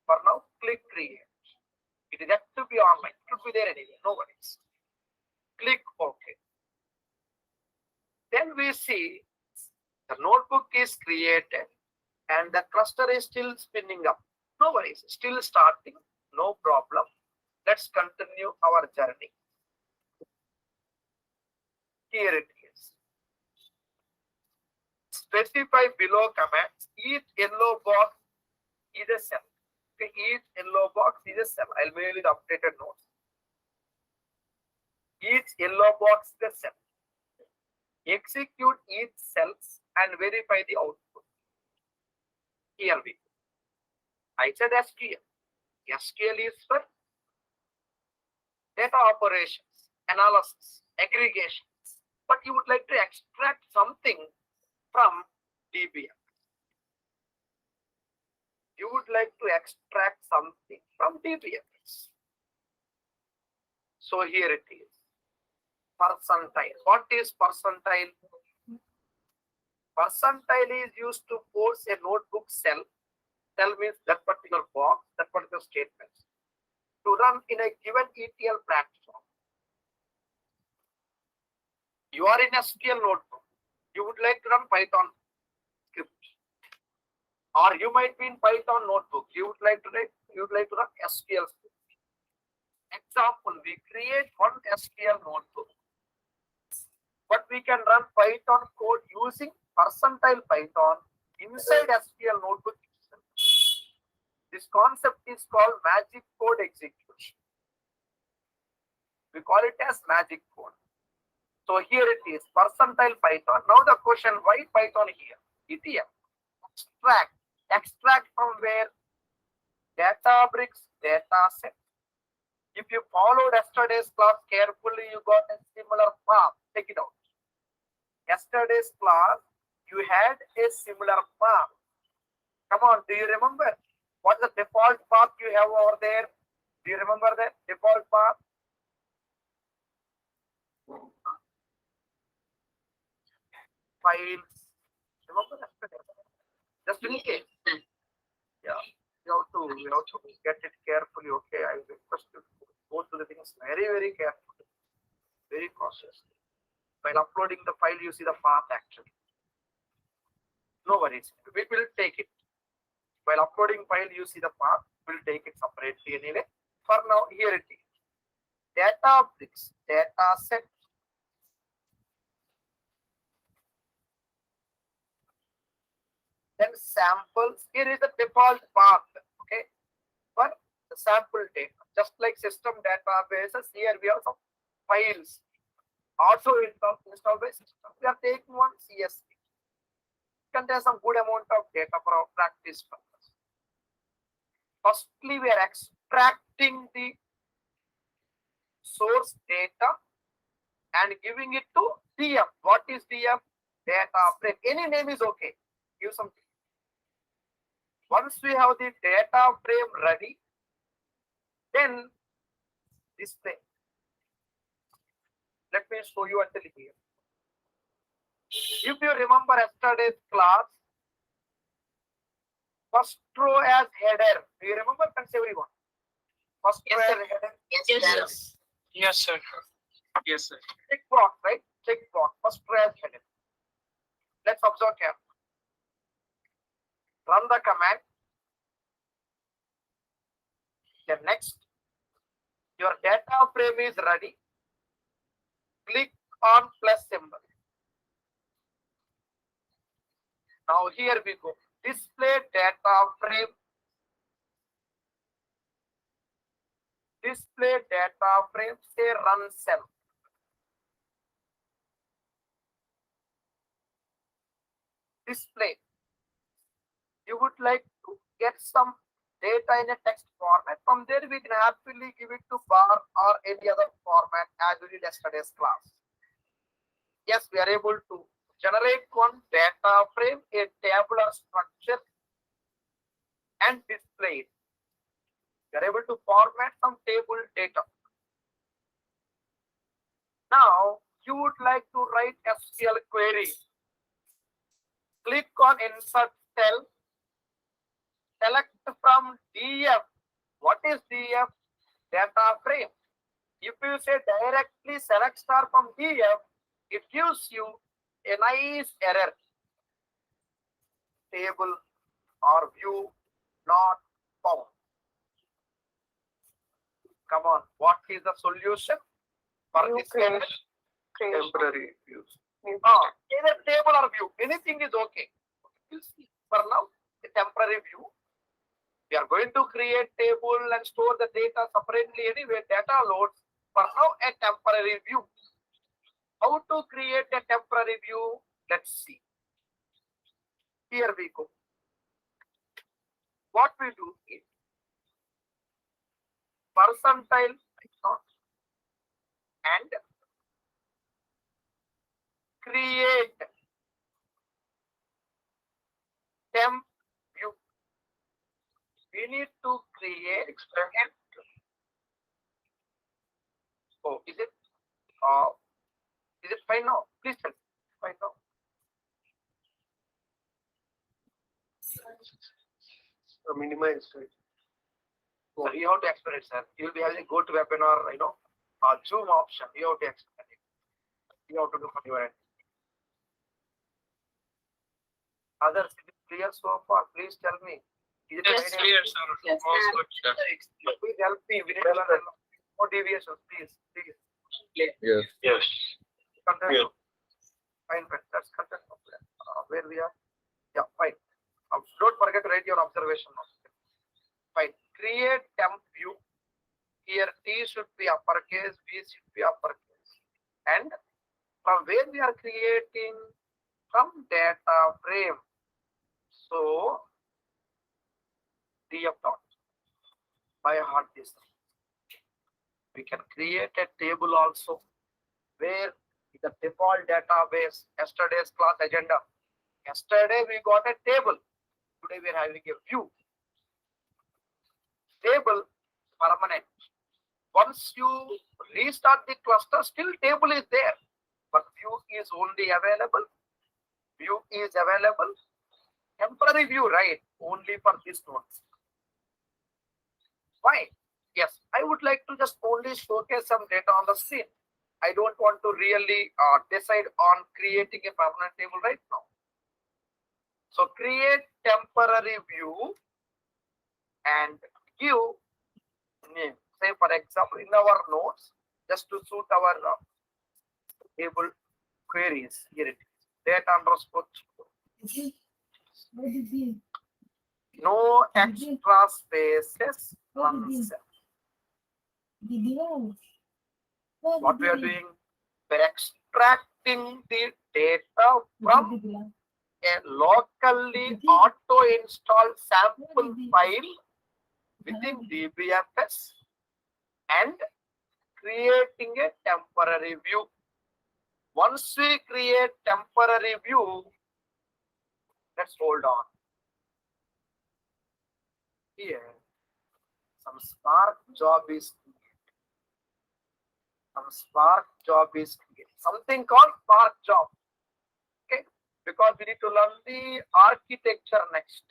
[SPEAKER 2] For now, click create. It is yet to be online. It should be there anyway. No worries. Click OK. Then we see the notebook is created and the cluster is still spinning up. No worries. Still starting. No problem. Let's continue our journey. Here it is. Specify below commands. Each yellow box is a cell. Okay, each yellow box is a cell. I'll mail you the updated notes. Each yellow box is a cell. Execute each cells and verify the output. Here we go. I said SQL. SQL is for data operations, analysis, aggregation. But you would like to extract something from DBM. You would like to extract something from DBMS. So here it is. Percentile. What is percentile? Percentile is used to force a notebook cell. Cell means that particular box, that particular statement, to run in a given ETL platform. You are in SQL notebook. You would like to run Python script. Or you might be in Python notebook. You would like to run SQL script. Example, we create one SQL notebook, but we can run Python code using percentile Python inside SQL notebook. This concept is called magic code execution. We call it as magic code. So here it is, percentile Python. Now the question, why Python here? ETL. Extract from where? Databricks data set. If you followed yesterday's class carefully, you got a similar path. Take it out. Yesterday's class, you had a similar path. Come on, do you remember? What's the default path you have over there? Do you remember that default path? Files. Remember that? Just in case. Yeah. You have to get it carefully. Okay, I request you to go to the things very, very carefully, very cautiously. While uploading the file, you see the path actually. No worries. We will take it. While uploading file, you see the path. We'll take it separately anyway. For now, here it is. Databricks data set. Then samples. Here is the default path. Okay. For the sample data. Just like system databases, here we have some files. Also installed by system. We are taking one CSV. Contains some good amount of data for our practice purpose. Firstly, we are extracting the source data and giving it to DM. What is DM? Data frame. Any name is okay. Give something. Once we have the data frame ready, then display. Let me show you until here. If you remember yesterday's class, first row as header. Do you remember, friends, everyone? First row as header.
[SPEAKER 6] Yes,
[SPEAKER 7] Yes, sir. Yes, sir.
[SPEAKER 2] Check box, right? Check box. First row as header. Let's observe here. Run the command. Then next, your data frame is ready. Click on plus symbol. Now here we go. Display data frame. Display data frame. Say run cell. Display. You would like to get some data in a text format. From there, we can happily give it to bar or any other format as we did yesterday's class. Yes, we are able to generate one data frame, a tabular structure, and display it. We are able to format some table data. Now, you would like to write SQL query. Click on insert cell. Select from DF. What is DF? Data frame. If you say directly select star from DF, it gives you a nice error. Table or view not found. Come on, what is the solution for
[SPEAKER 3] View
[SPEAKER 2] this
[SPEAKER 3] creation.
[SPEAKER 2] error?
[SPEAKER 3] Creation.
[SPEAKER 2] Temporary views.
[SPEAKER 3] View.
[SPEAKER 2] Either table or view, anything is okay. You see, for now, a temporary view. We are going to create table and store the data separately anyway. Data loads. For now, a temporary view. How to create a temporary view? Let's see. Here we go. What we do is percentile icon and create temp view. We need to create experiment. Oh, is it fine now? Please tell me. Fine now.
[SPEAKER 5] Minimize, right?
[SPEAKER 2] So you have to explain it, sir. You'll be having go to webinar, Zoom option. You have to explain it. You have to do from your end. Others, is it clear so far? Please tell me. Is it
[SPEAKER 7] Yes,
[SPEAKER 2] clear?
[SPEAKER 7] clear, sir.
[SPEAKER 6] Yes.
[SPEAKER 7] Most good, sir.
[SPEAKER 2] Please help me. We need to learn more deviations, please.
[SPEAKER 5] Yes.
[SPEAKER 4] Yes.
[SPEAKER 2] Continue.
[SPEAKER 4] Yeah.
[SPEAKER 2] Fine, fine. That's content. Where we are? Yeah, fine. Don't forget to write your observation. Fine. Create temp view. Here T should be uppercase, V should be uppercase. And from where we are creating? From data frame. So DF dot. By heart this. We can create a table also where the default database, yesterday's class agenda. Yesterday we got a table. Today we are having a view. Table permanent. Once you restart the cluster, still table is there, but view is only available. View is available. Temporary view, right? Only for this node. Why? Yes, I would like to just only showcase some data on the screen. I don't want to really decide on creating a permanent table right now. So create temporary view and give name. Say for example, in our nodes, just to suit our table queries, here it is. Data underscore. No extra spaces. What we are doing? We're extracting the data from a locally auto installed sample file within DBFS and creating a temporary view. Once we create temporary view, let's hold on. Here, some Spark job is created. Some Spark job is created. Something called Spark job. because we need to learn the architecture next.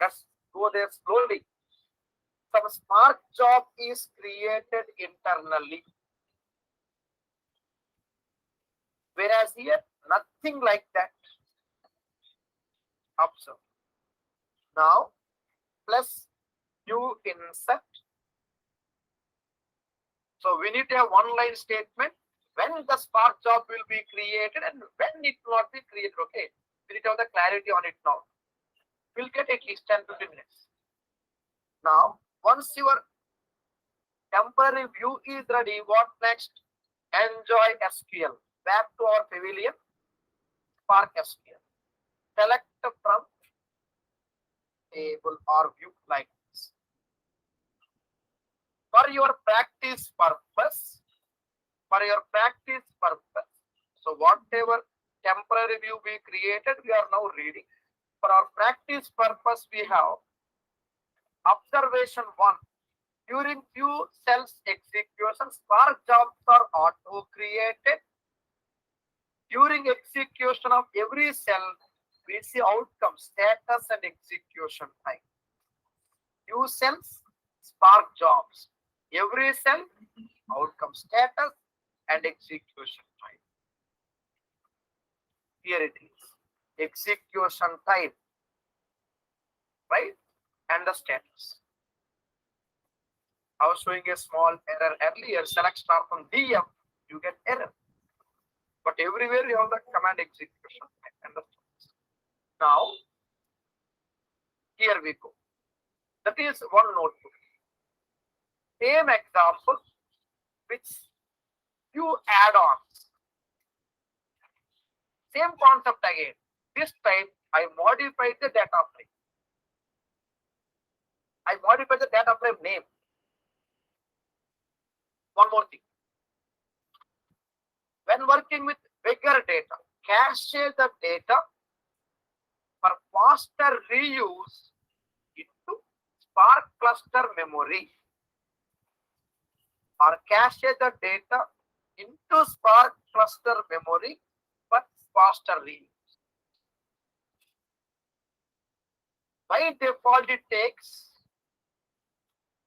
[SPEAKER 2] Let's go there slowly. Some Spark job is created internally. Whereas here, nothing like that. Observe. Now, plus new insert. So we need to have one line statement when the Spark job will be created and when it will not be created. Okay, we need to have the clarity on it now. We'll get at least 10 to 15 minutes. Now, once your temporary view is ready, what next? Enjoy SQL. Back to our pavilion, Spark SQL. Select from table or view like this. For your practice purpose, so whatever temporary view we created, we are now reading. For our practice purpose, we have observation 1. During few cells execution, Spark jobs are auto created. During execution of every cell, we see outcome, status and execution time. Few cells, Spark jobs. Every cell, outcome, status and execution time. Here it is. Execution time. Right? And the status. I was showing a small error earlier. Select star from DM, you get error. But everywhere you have the command execution and the status. Now, here we go. That is one notebook. Same example with few add-ons. Same concept again. This time I modified the data frame. I modified the data frame name. One more thing. When working with bigger data, cache the data for faster reuse into Spark cluster memory, or cache the data into Spark cluster memory for faster reuse. By default, it takes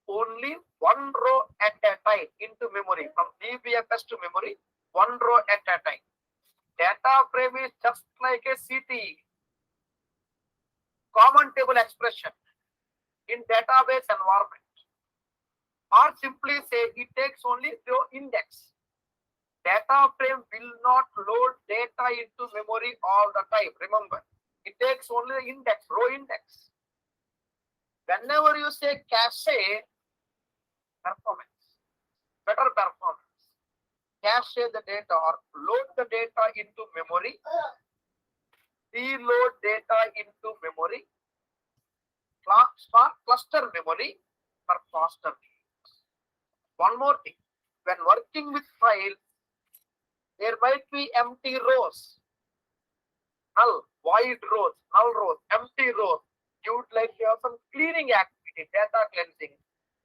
[SPEAKER 2] only one row at a time into memory, from DBFS to memory, one row at a time. Data frame is just like a CTE, common table expression in database environment. Or simply say it takes only row index. Data frame will not load data into memory all the time. Remember, it takes only the index, row index. Whenever you say cache, performance, better performance. Cache the data or load the data into memory, reload data into memory, Spark cluster memory for faster reuse. One more thing, when working with files, there might be empty rows, null, void rows, null rows, empty rows. You would like to have some cleaning activity, data cleansing,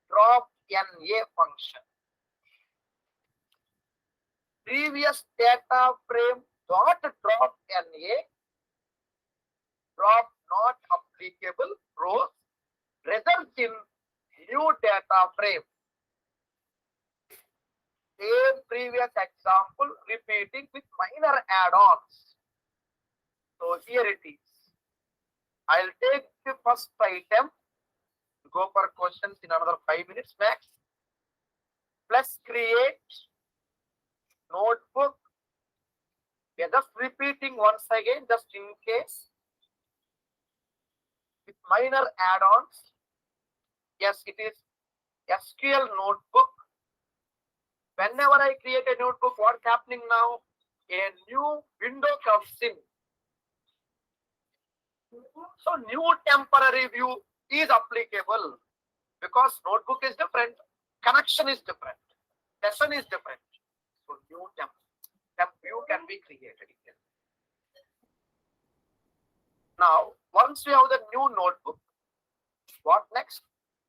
[SPEAKER 2] drop NA function. Previous data frame dot drop NA, drop not applicable rows, results in new data frame. Same previous example repeating with minor add-ons. So here it is. I'll take the first item, go for questions in another 5 minutes max. Plus create notebook. We are just repeating once again, just in case. With minor add-ons. Yes, it is SQL notebook. Whenever I create a notebook, what's happening now? A new window comes in. So new temporary view is applicable because notebook is different, connection is different, session is different. So new temp view can be created here. Now, once you have the new notebook, what next?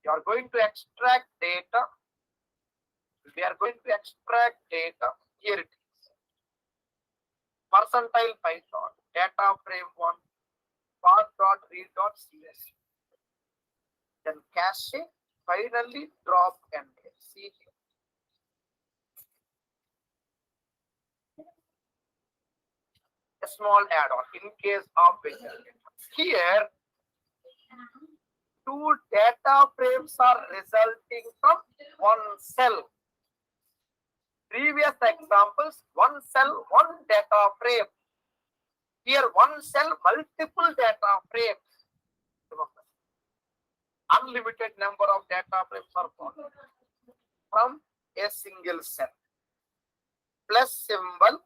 [SPEAKER 2] You are going to extract data. We are going to extract data. Here it is. percentile Python, data frame 1, path.read.cs. Then cache, finally drop and see here. A small add-on in case of vector data. Here, two data frames are resulting from one cell. Previous examples, one cell, one data frame. Here, one cell, multiple data frames. Remember, unlimited number of data frames are formed from a single cell. Plus symbol.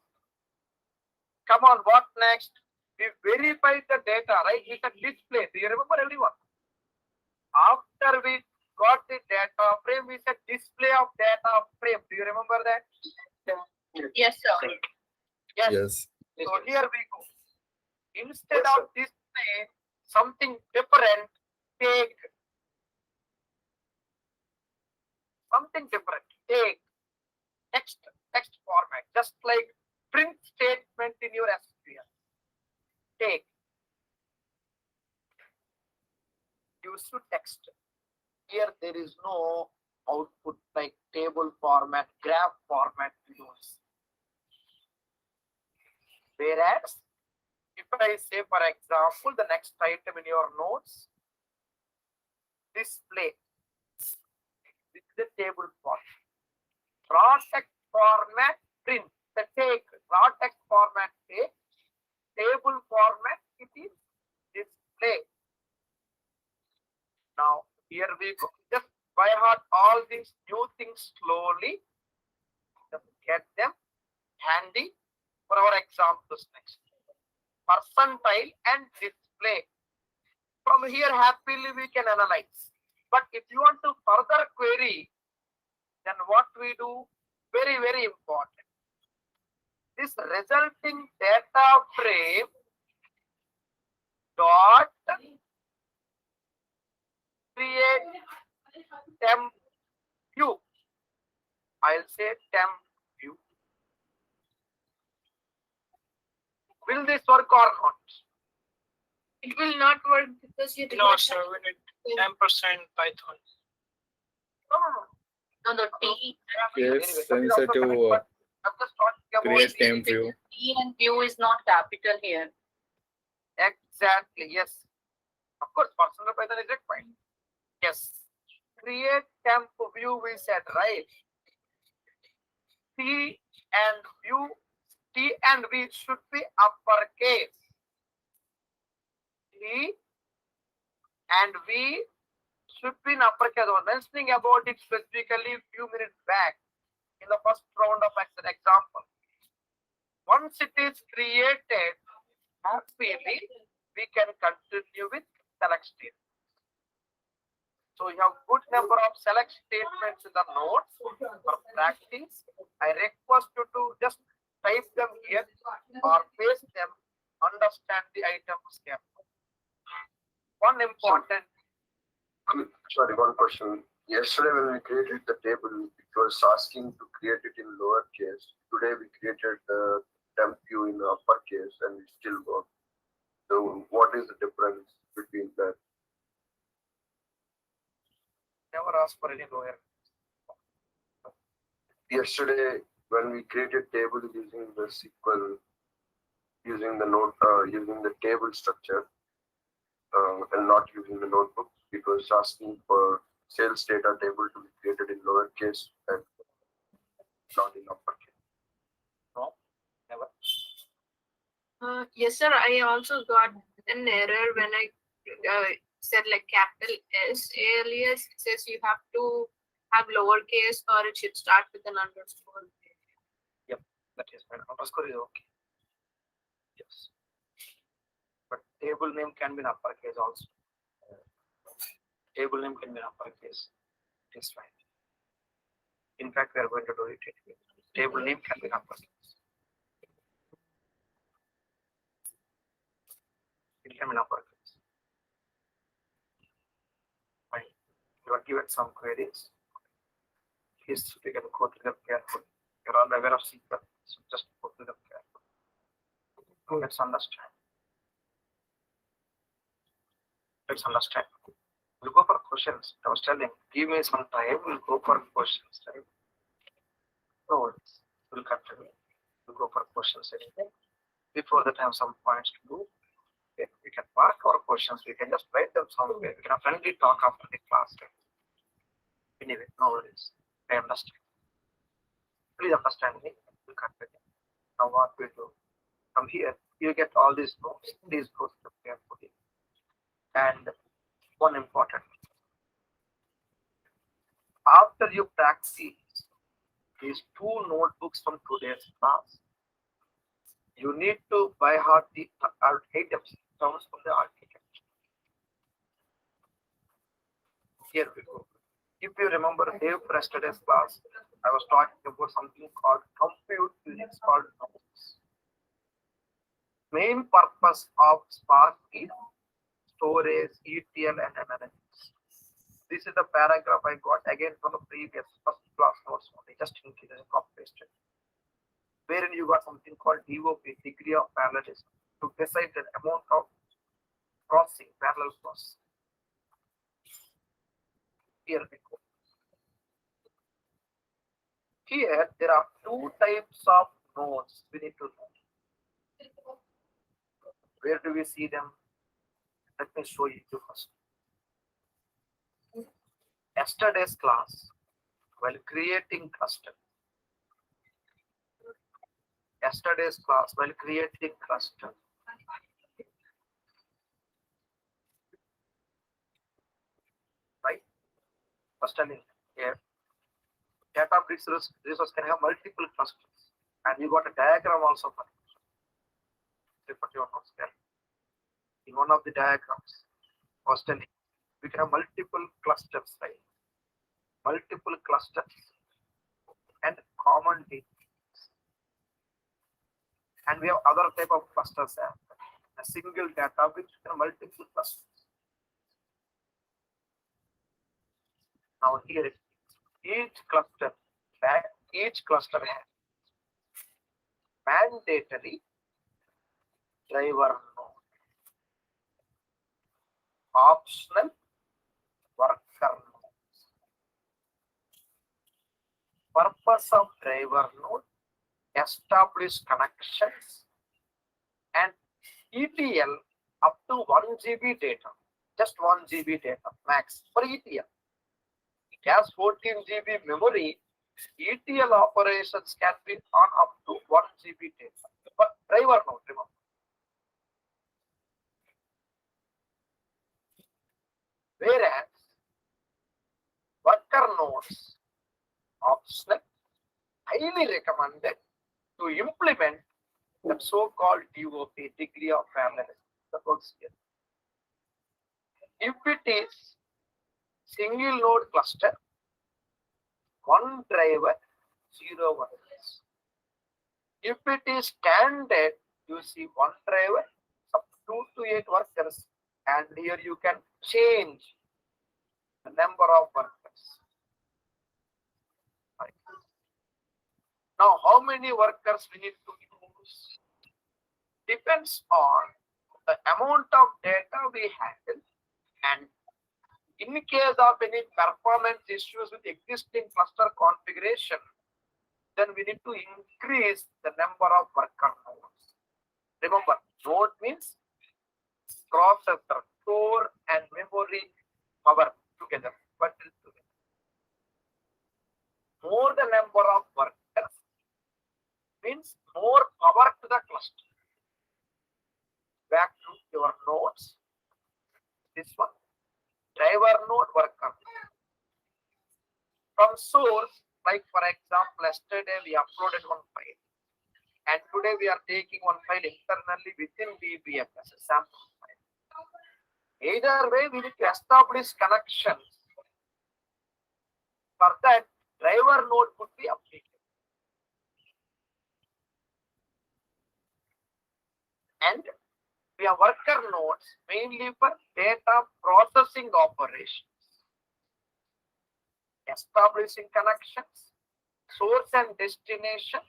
[SPEAKER 2] Come on, what next? We verified the data, right? We can display. Do you remember, everyone? After we got the data frame, we said display of data frame. Do you remember that?
[SPEAKER 6] Yes, sir.
[SPEAKER 2] Yes.
[SPEAKER 8] Yes.
[SPEAKER 2] So here we go. Instead of display something different, take something different. Take text format, just like print statement in your SQL. Take. Use to text. Here there is no output like table format, graph format use. Whereas, if I say, for example, the next item in your notes, display. This is the table format. Raw text format, print. The take. Raw text format, take. Table format, it is display. Now, here we go. Just by heart all these new things slowly. Just get them handy for our examples next. Percentile and display. From here, happily we can analyze. But if you want to further query, then what we do, very, very important. This resulting data frame dot create temp view. I'll say temp view. Will this work or not?
[SPEAKER 6] It will not work because you
[SPEAKER 9] No, sir, we need 10% Python.
[SPEAKER 2] No.
[SPEAKER 6] No, the T.
[SPEAKER 8] Yes,
[SPEAKER 2] Anyway,
[SPEAKER 8] sensitive
[SPEAKER 2] I'm just talking about
[SPEAKER 8] create temp view.
[SPEAKER 6] T and view is not capital here.
[SPEAKER 2] exactly, yes. Of course, personal Python is required. Yes. Create temp view, we said, right? T and V should be uppercase. T and V should be in uppercase. I was mentioning about it specifically a few minutes back in the first round of example. Once it is created, happily, we can continue with select statement. So you have good number of select statements in the notes for practice. I request you to just type them here or paste them, understand the items here. One important.
[SPEAKER 5] Sorry, one question. Yesterday when we created the table, it was asking to create it in lowercase. Today we created the temp view in uppercase and it still works. So what is the difference between that?
[SPEAKER 2] Never ask for any lower.
[SPEAKER 5] Yesterday when we created table using the SQL, using the table structure and not using the notebook, it was asking for sales data table to be created in lowercase and not in uppercase.
[SPEAKER 2] No, never.
[SPEAKER 10] Yes, sir. I also got an error when I said like capital S earlier. It says you have to have lowercase or it should start with an underscore.
[SPEAKER 2] Yep, that is fine. Underscore is okay. Yes. But table name can be in uppercase also. Table name can be in uppercase. It is fine. In fact, we are going to do it. Table name can be in uppercase. It can be in uppercase. Fine. You are given some queries. Please, we can go through them carefully. You're all aware of SQL, so just go through them carefully. Let's understand. Let's understand. We'll go for questions. I was telling, give me some time, we'll go for questions, right? No worries. We'll continue. We'll go for questions anyway. Before that, I have some points to do. Okay, we can mark our questions, we can just write them somewhere. We can have friendly talk after the class. Right? Anyway, no worries. I understand. Please understand me. We'll continue. Now what we do? From here, you get all these notes. Please go through carefully. And one important. After you practice these two notebooks from today's class, you need to by heart the items comes from the architecture. Here we go. If you remember yesterday's class, I was talking about something called compute physics called nodes. Main purpose of Spark is storage, ETL, and analytics. This is the paragraph I got again from the previous first class notes only, just in case I copy pasted. Wherein you got something called DOP, degree of parallelism, to decide the amount of crossing, parallel cross. Here we go. Here there are two types of nodes we need to know. Where do we see them? Let me show you first. Yesterday's class, while creating cluster. Yesterday's class, while creating cluster. Right? First telling here. Databricks resource can have multiple clusters. And you got a diagram also for it. Refer to your notes there. In one of the diagrams, was telling we can have multiple clusters, right? Multiple clusters and common details. And we have other type of clusters there. A single data which can multiple clusters. Now here each cluster has mandatory driver node, optional worker nodes. Purpose of driver node: establish connections and ETL up to 1 GB data, just 1 GB data max for ETL. It has 14 GB memory. ETL operations can be on up to 1 GB data. But driver node, remember. Whereas worker nodes, optional, highly recommended to implement the so-called DOP, degree of parallelism. That works here. If it is single node cluster, one driver, 0 workers. If it is standard, you see one driver, up 2 to 8 workers, and here you can change the number of workers. Right. Now, how many workers we need to use? Depends on the amount of data we handle, and in case of any performance issues with existing cluster configuration, then we need to increase the number of worker nodes. Remember, node means processor, core, and memory power together. More the number of workers means more power to the cluster. Back to your nodes. This one, driver node, worker. From source, like for example, yesterday we uploaded one file, and today we are taking one file internally within DBM as a sample file. Either way, we need to establish connections. For that, driver node could be applied. And we have worker nodes mainly for data processing operations. Establishing connections, source and destination,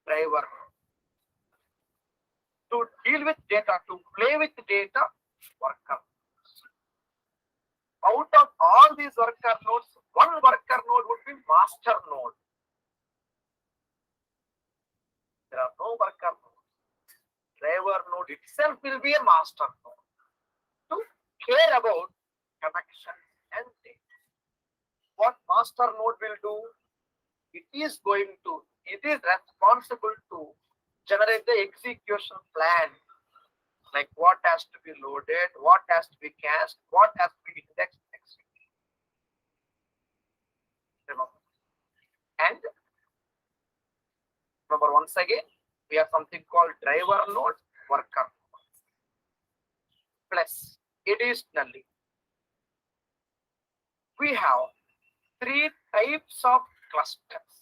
[SPEAKER 2] driver node. To deal with data, to play with data, worker. Out of all these worker nodes, one worker node would be master node. There are no worker nodes. Driver node itself will be a master node to care about connection and data. What master node will do? It is responsible to generate the execution plan, like what has to be loaded, what has to be cached, what has to be indexed, etc. And remember, once again, we have something called driver node, worker node. Plus, additionally, we have three types of clusters.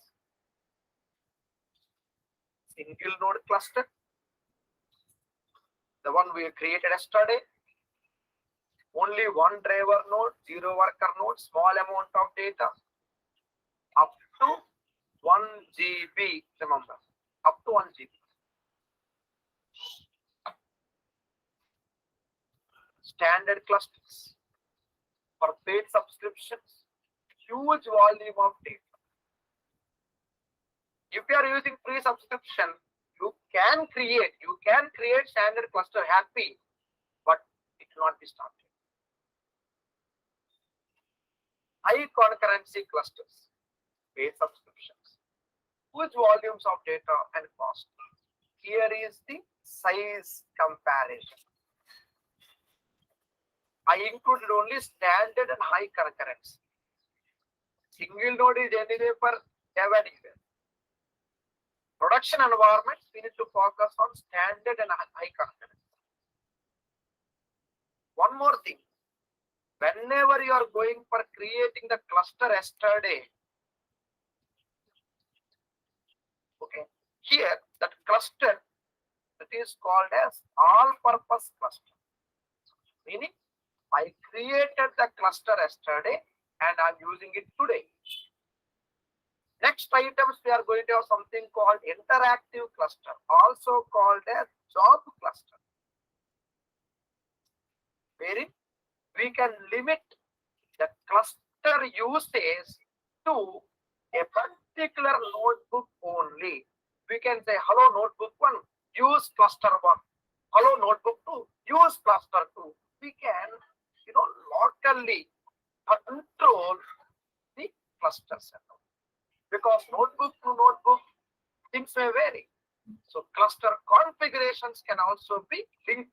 [SPEAKER 2] Single node cluster, the one we created yesterday. Only one driver node, 0 worker node, small amount of data, up to 1 GB, remember, up to 1 GB. Standard clusters for paid subscriptions, huge volume of data. If you are using free subscription, you can create standard cluster happy, but it will not be started. High concurrency clusters, paid subscriptions, huge volumes of data and cost. Here is the size comparison. I included only standard and high concurrency. Single node is anyway for anywhere. Production environments, we need to focus on standard and high concurrency. One more thing. Whenever you are going for creating the cluster yesterday, okay, here that cluster, that is called as all-purpose cluster. Meaning, I created the cluster yesterday and I'm using it today. Next items, we are going to have something called interactive cluster, also called as job cluster, wherein we can limit the cluster usage to a particular notebook only. We can say, hello notebook 1, use cluster 1. Hello notebook 2, use cluster 2. We can, locally control the cluster setup. Because notebook to notebook, things may vary. So cluster configurations can also be linked.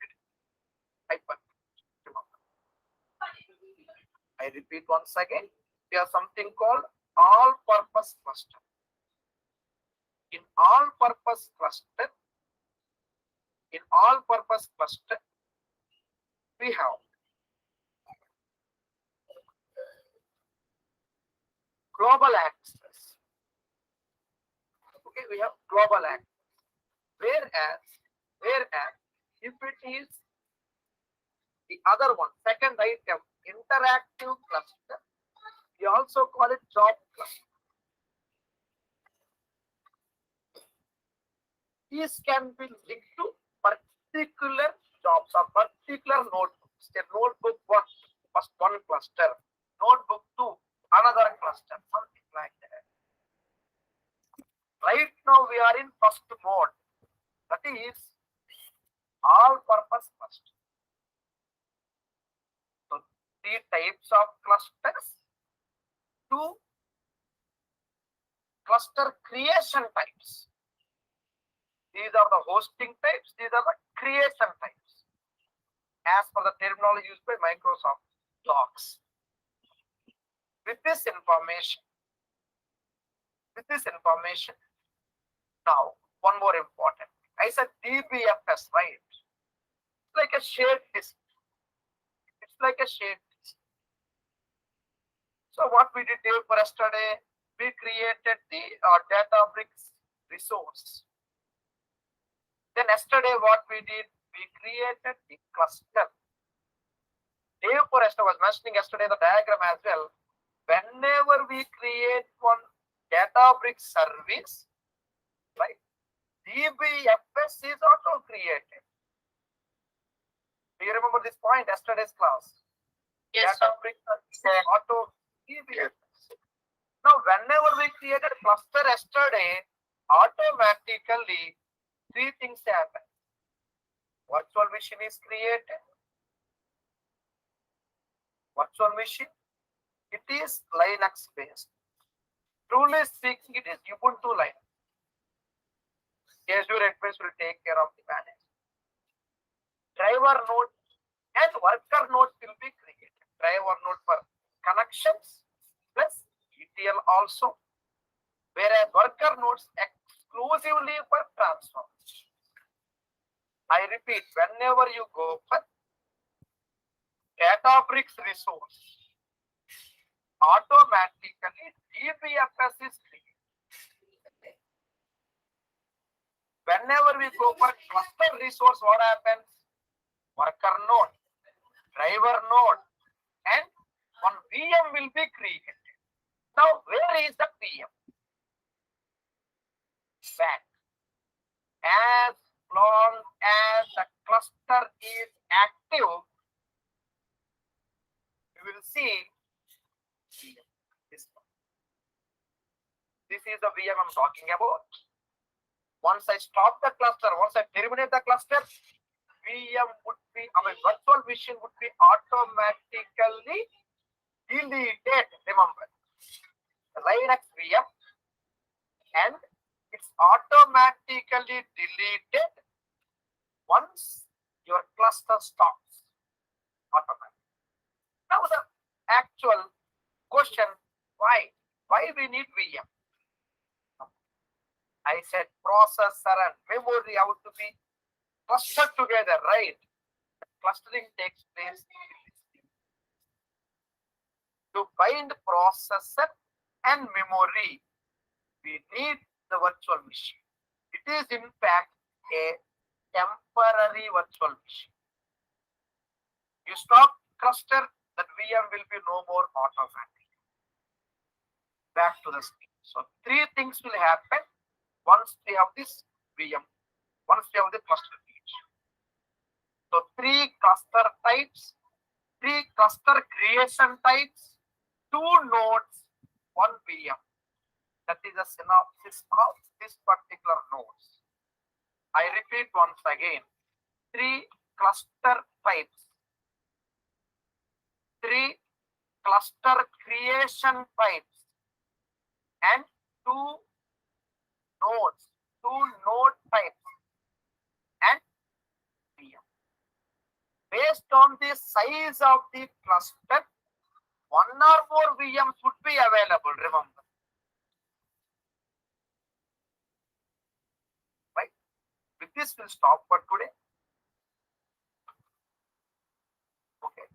[SPEAKER 2] I repeat once again, we have something called all-purpose cluster. In all-purpose cluster, we have global access. Okay, we have global access. Whereas if it is the other one, second item, interactive cluster, we also call it job cluster. These can be linked to particular jobs or particular notebooks. Say notebook 1, first one cluster, notebook 2, another cluster, something like that. Right now we are in first mode, that is all-purpose cluster. So 3 types of clusters, 2 cluster creation types. These are the hosting types, these are the creation types, as per the terminology used by Microsoft Docs. With this information, now one more important. I said DBFS, right? It's like a shared disk. So what we did for yesterday, we created the Databricks resource. Then yesterday what we did, we created the cluster. Dave Forrester was mentioning yesterday the diagram as well. Whenever we create one Databricks service, right, DBFS is auto created. Do you remember this point, yesterday's class?
[SPEAKER 6] Yes, sir.
[SPEAKER 2] Databricks and auto DBS. Now, whenever we created cluster yesterday, automatically three things happen. Virtual machine is created. Virtual machine, it is Linux based. Truly speaking, it is Ubuntu Linux. Azure Admins will take care of the management. Driver node and worker nodes will be created. Driver node for connections plus ETL also, whereas worker nodes exclusively for transformation. I repeat, whenever you go for Databricks resource, automatically DBFS is created. Whenever we go for cluster resource, what happens? Worker node, driver node, and one VM will be created. Now, where is the VM? Back. As long as the cluster is active, you will see this one. This is the VM I'm talking about. Once I stop the cluster, once I terminate the cluster, VM would be, virtual machine would be automatically deleted. Remember, the Linux VM, and it's automatically deleted once your cluster stops. Automatically. Now the actual question, why? Why we need VM? I said processor and memory have to be clustered together, right? Clustering takes place. To bind processor and memory, we need the virtual machine. It is in fact a temporary virtual machine. You stop cluster, that VM will be no more automatic. Back to the screen. So three things will happen once we have this VM, once we have the cluster page. So three cluster types, three cluster creation types, two nodes, one VM. That is a synopsis of this particular nodes. I repeat once again, three cluster types, three cluster creation types, and two nodes, two node types, and VM. Based on the size of the cluster, one or more VMs would be available, remember. Right? With this, we'll stop for today. Okay.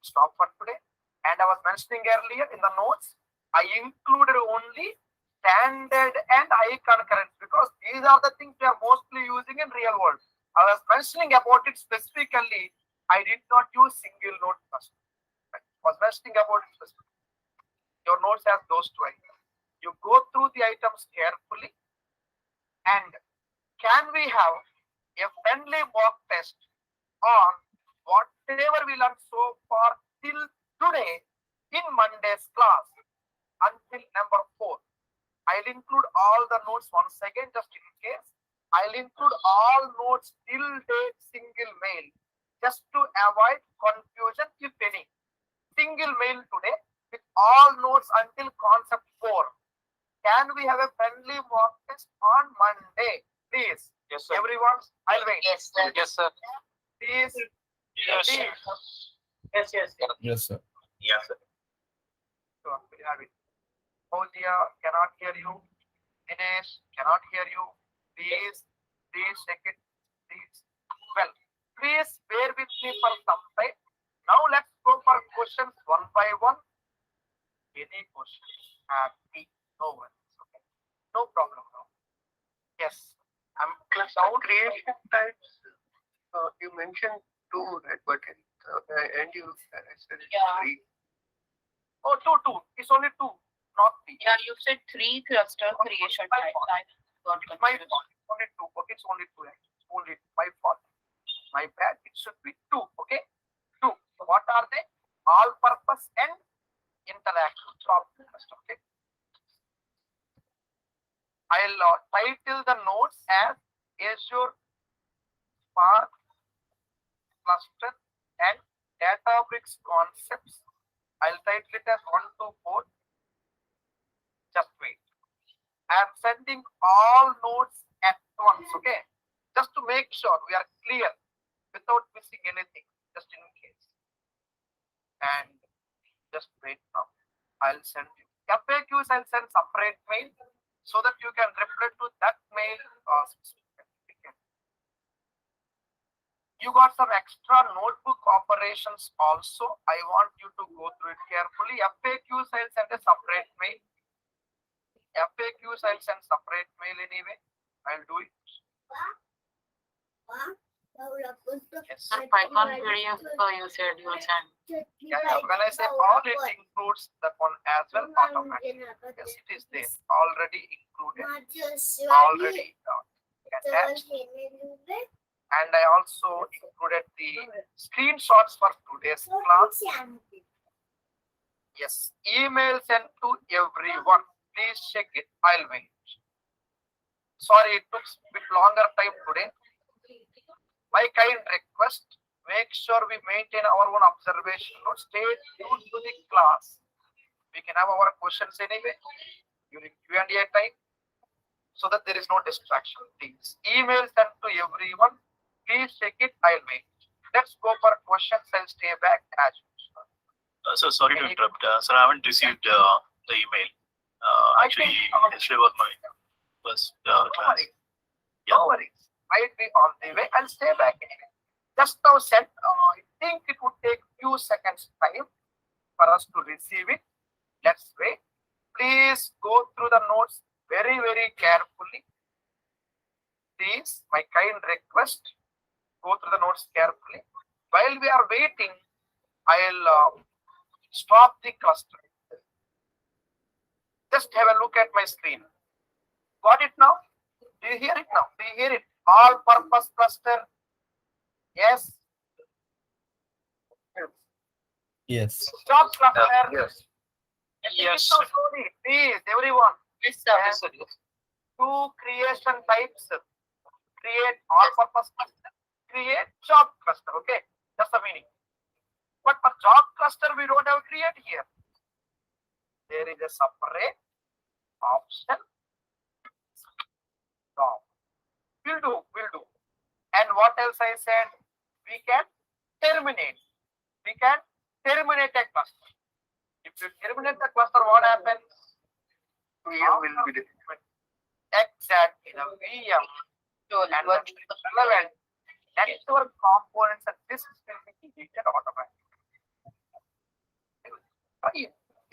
[SPEAKER 2] Stop for today. And I was mentioning earlier in the notes, I included only standard and high concurrence because these are the things we are mostly using in real world. I was mentioning about it specifically. I did not use single node cluster. I was mentioning about it specifically. Your notes have those two items. You go through the items carefully, and can we have a friendly mock test on whatever we learned so far till today in Monday's class until number 4. I'll include all the notes once again just in case. I'll include all notes till date single mail just to avoid confusion if any. Single mail today with all notes until concept 4. Can we have a friendly mock test on Monday? Please.
[SPEAKER 4] Yes, sir.
[SPEAKER 2] Everyone, I'll wait.
[SPEAKER 6] Yes, sir.
[SPEAKER 4] Yes, sir.
[SPEAKER 2] Please.
[SPEAKER 9] Yes, sir.
[SPEAKER 7] Yes, yes.
[SPEAKER 8] Yes, sir.
[SPEAKER 4] Yes, sir.
[SPEAKER 2] Sure, we'll have it. Fauziya, cannot hear you. Dinesh, cannot hear you. Please check it. Please. Well, please bear with me for some time. Now let's go for questions one by one. Any questions? Happy? No one. Okay. No problem now. Yes. I'm
[SPEAKER 5] Cluster creation types, you mentioned two, right? But and you said
[SPEAKER 6] Yeah.
[SPEAKER 5] three.
[SPEAKER 2] Oh, two. It's only two, not three.
[SPEAKER 6] Yeah, you said 3 cluster creation types. I got
[SPEAKER 2] My
[SPEAKER 6] confused.
[SPEAKER 2] fault. Only two. Okay, it's only two. Only my fault. My bad. It should be 2. Okay. 2. So what are they? All purpose and interactive problem cluster. Okay. I'll title the nodes as Azure Spark Cluster and Databricks Concepts. I'll title it as 1 to 4. Just wait. I am sending all nodes at once. Okay. Just to make sure we are clear without missing anything, just in case. And just wait now. I'll send you FAQs. I'll send separate mail so that you can reply to that mail. You got some extra notebook operations also. I want you to go through it carefully. FAQs I'll send a separate mail. FAQs I'll send separate mail anyway. I'll do it. Yes.
[SPEAKER 1] Python PDF you said you will send.
[SPEAKER 2] Yeah. When I say all, it includes that one as well automatically. Yes, it is there. Already included. Already attached. And I also included the screenshots for today's class. Yes. Email sent to everyone. Please check it. I'll wait. Sorry, it took a bit longer time today. My kind request, make sure we maintain our own observation notes. Stay tuned to the class. We can have our questions anyway during Q&A time so that there is no distraction. Please email sent to everyone. Please check it. I'll wait. Let's go for questions. I'll stay back as usual.
[SPEAKER 8] So sorry to interrupt. Sir, I haven't received the email. Actually, yesterday was my first class.
[SPEAKER 2] No worries. Might be on the way. I'll stay back anyway. Just now sent. I think it would take few seconds time for us to receive it. Let's wait. Please go through the notes very, very carefully. Please, my kind request, go through the notes carefully. While we are waiting, I'll stop the cluster. Just have a look at my screen. Got it now? Do you hear it now? Do you hear it? All purpose cluster. Yes.
[SPEAKER 11] Yes.
[SPEAKER 2] Stop cluster.
[SPEAKER 9] Yes.
[SPEAKER 2] Yes. Please, everyone.
[SPEAKER 6] Yes, sir.
[SPEAKER 2] Yes. Two creation types. Create all purpose cluster. Create job cluster. Okay. That's the meaning. But for job cluster, we don't have create here. There is a separate option. Job. Will do. And what else I said? We can terminate. We can terminate a cluster. If you terminate the cluster, what happens? VM will be different. Exactly. The VM and what is relevant network components and this will be deleted automatically.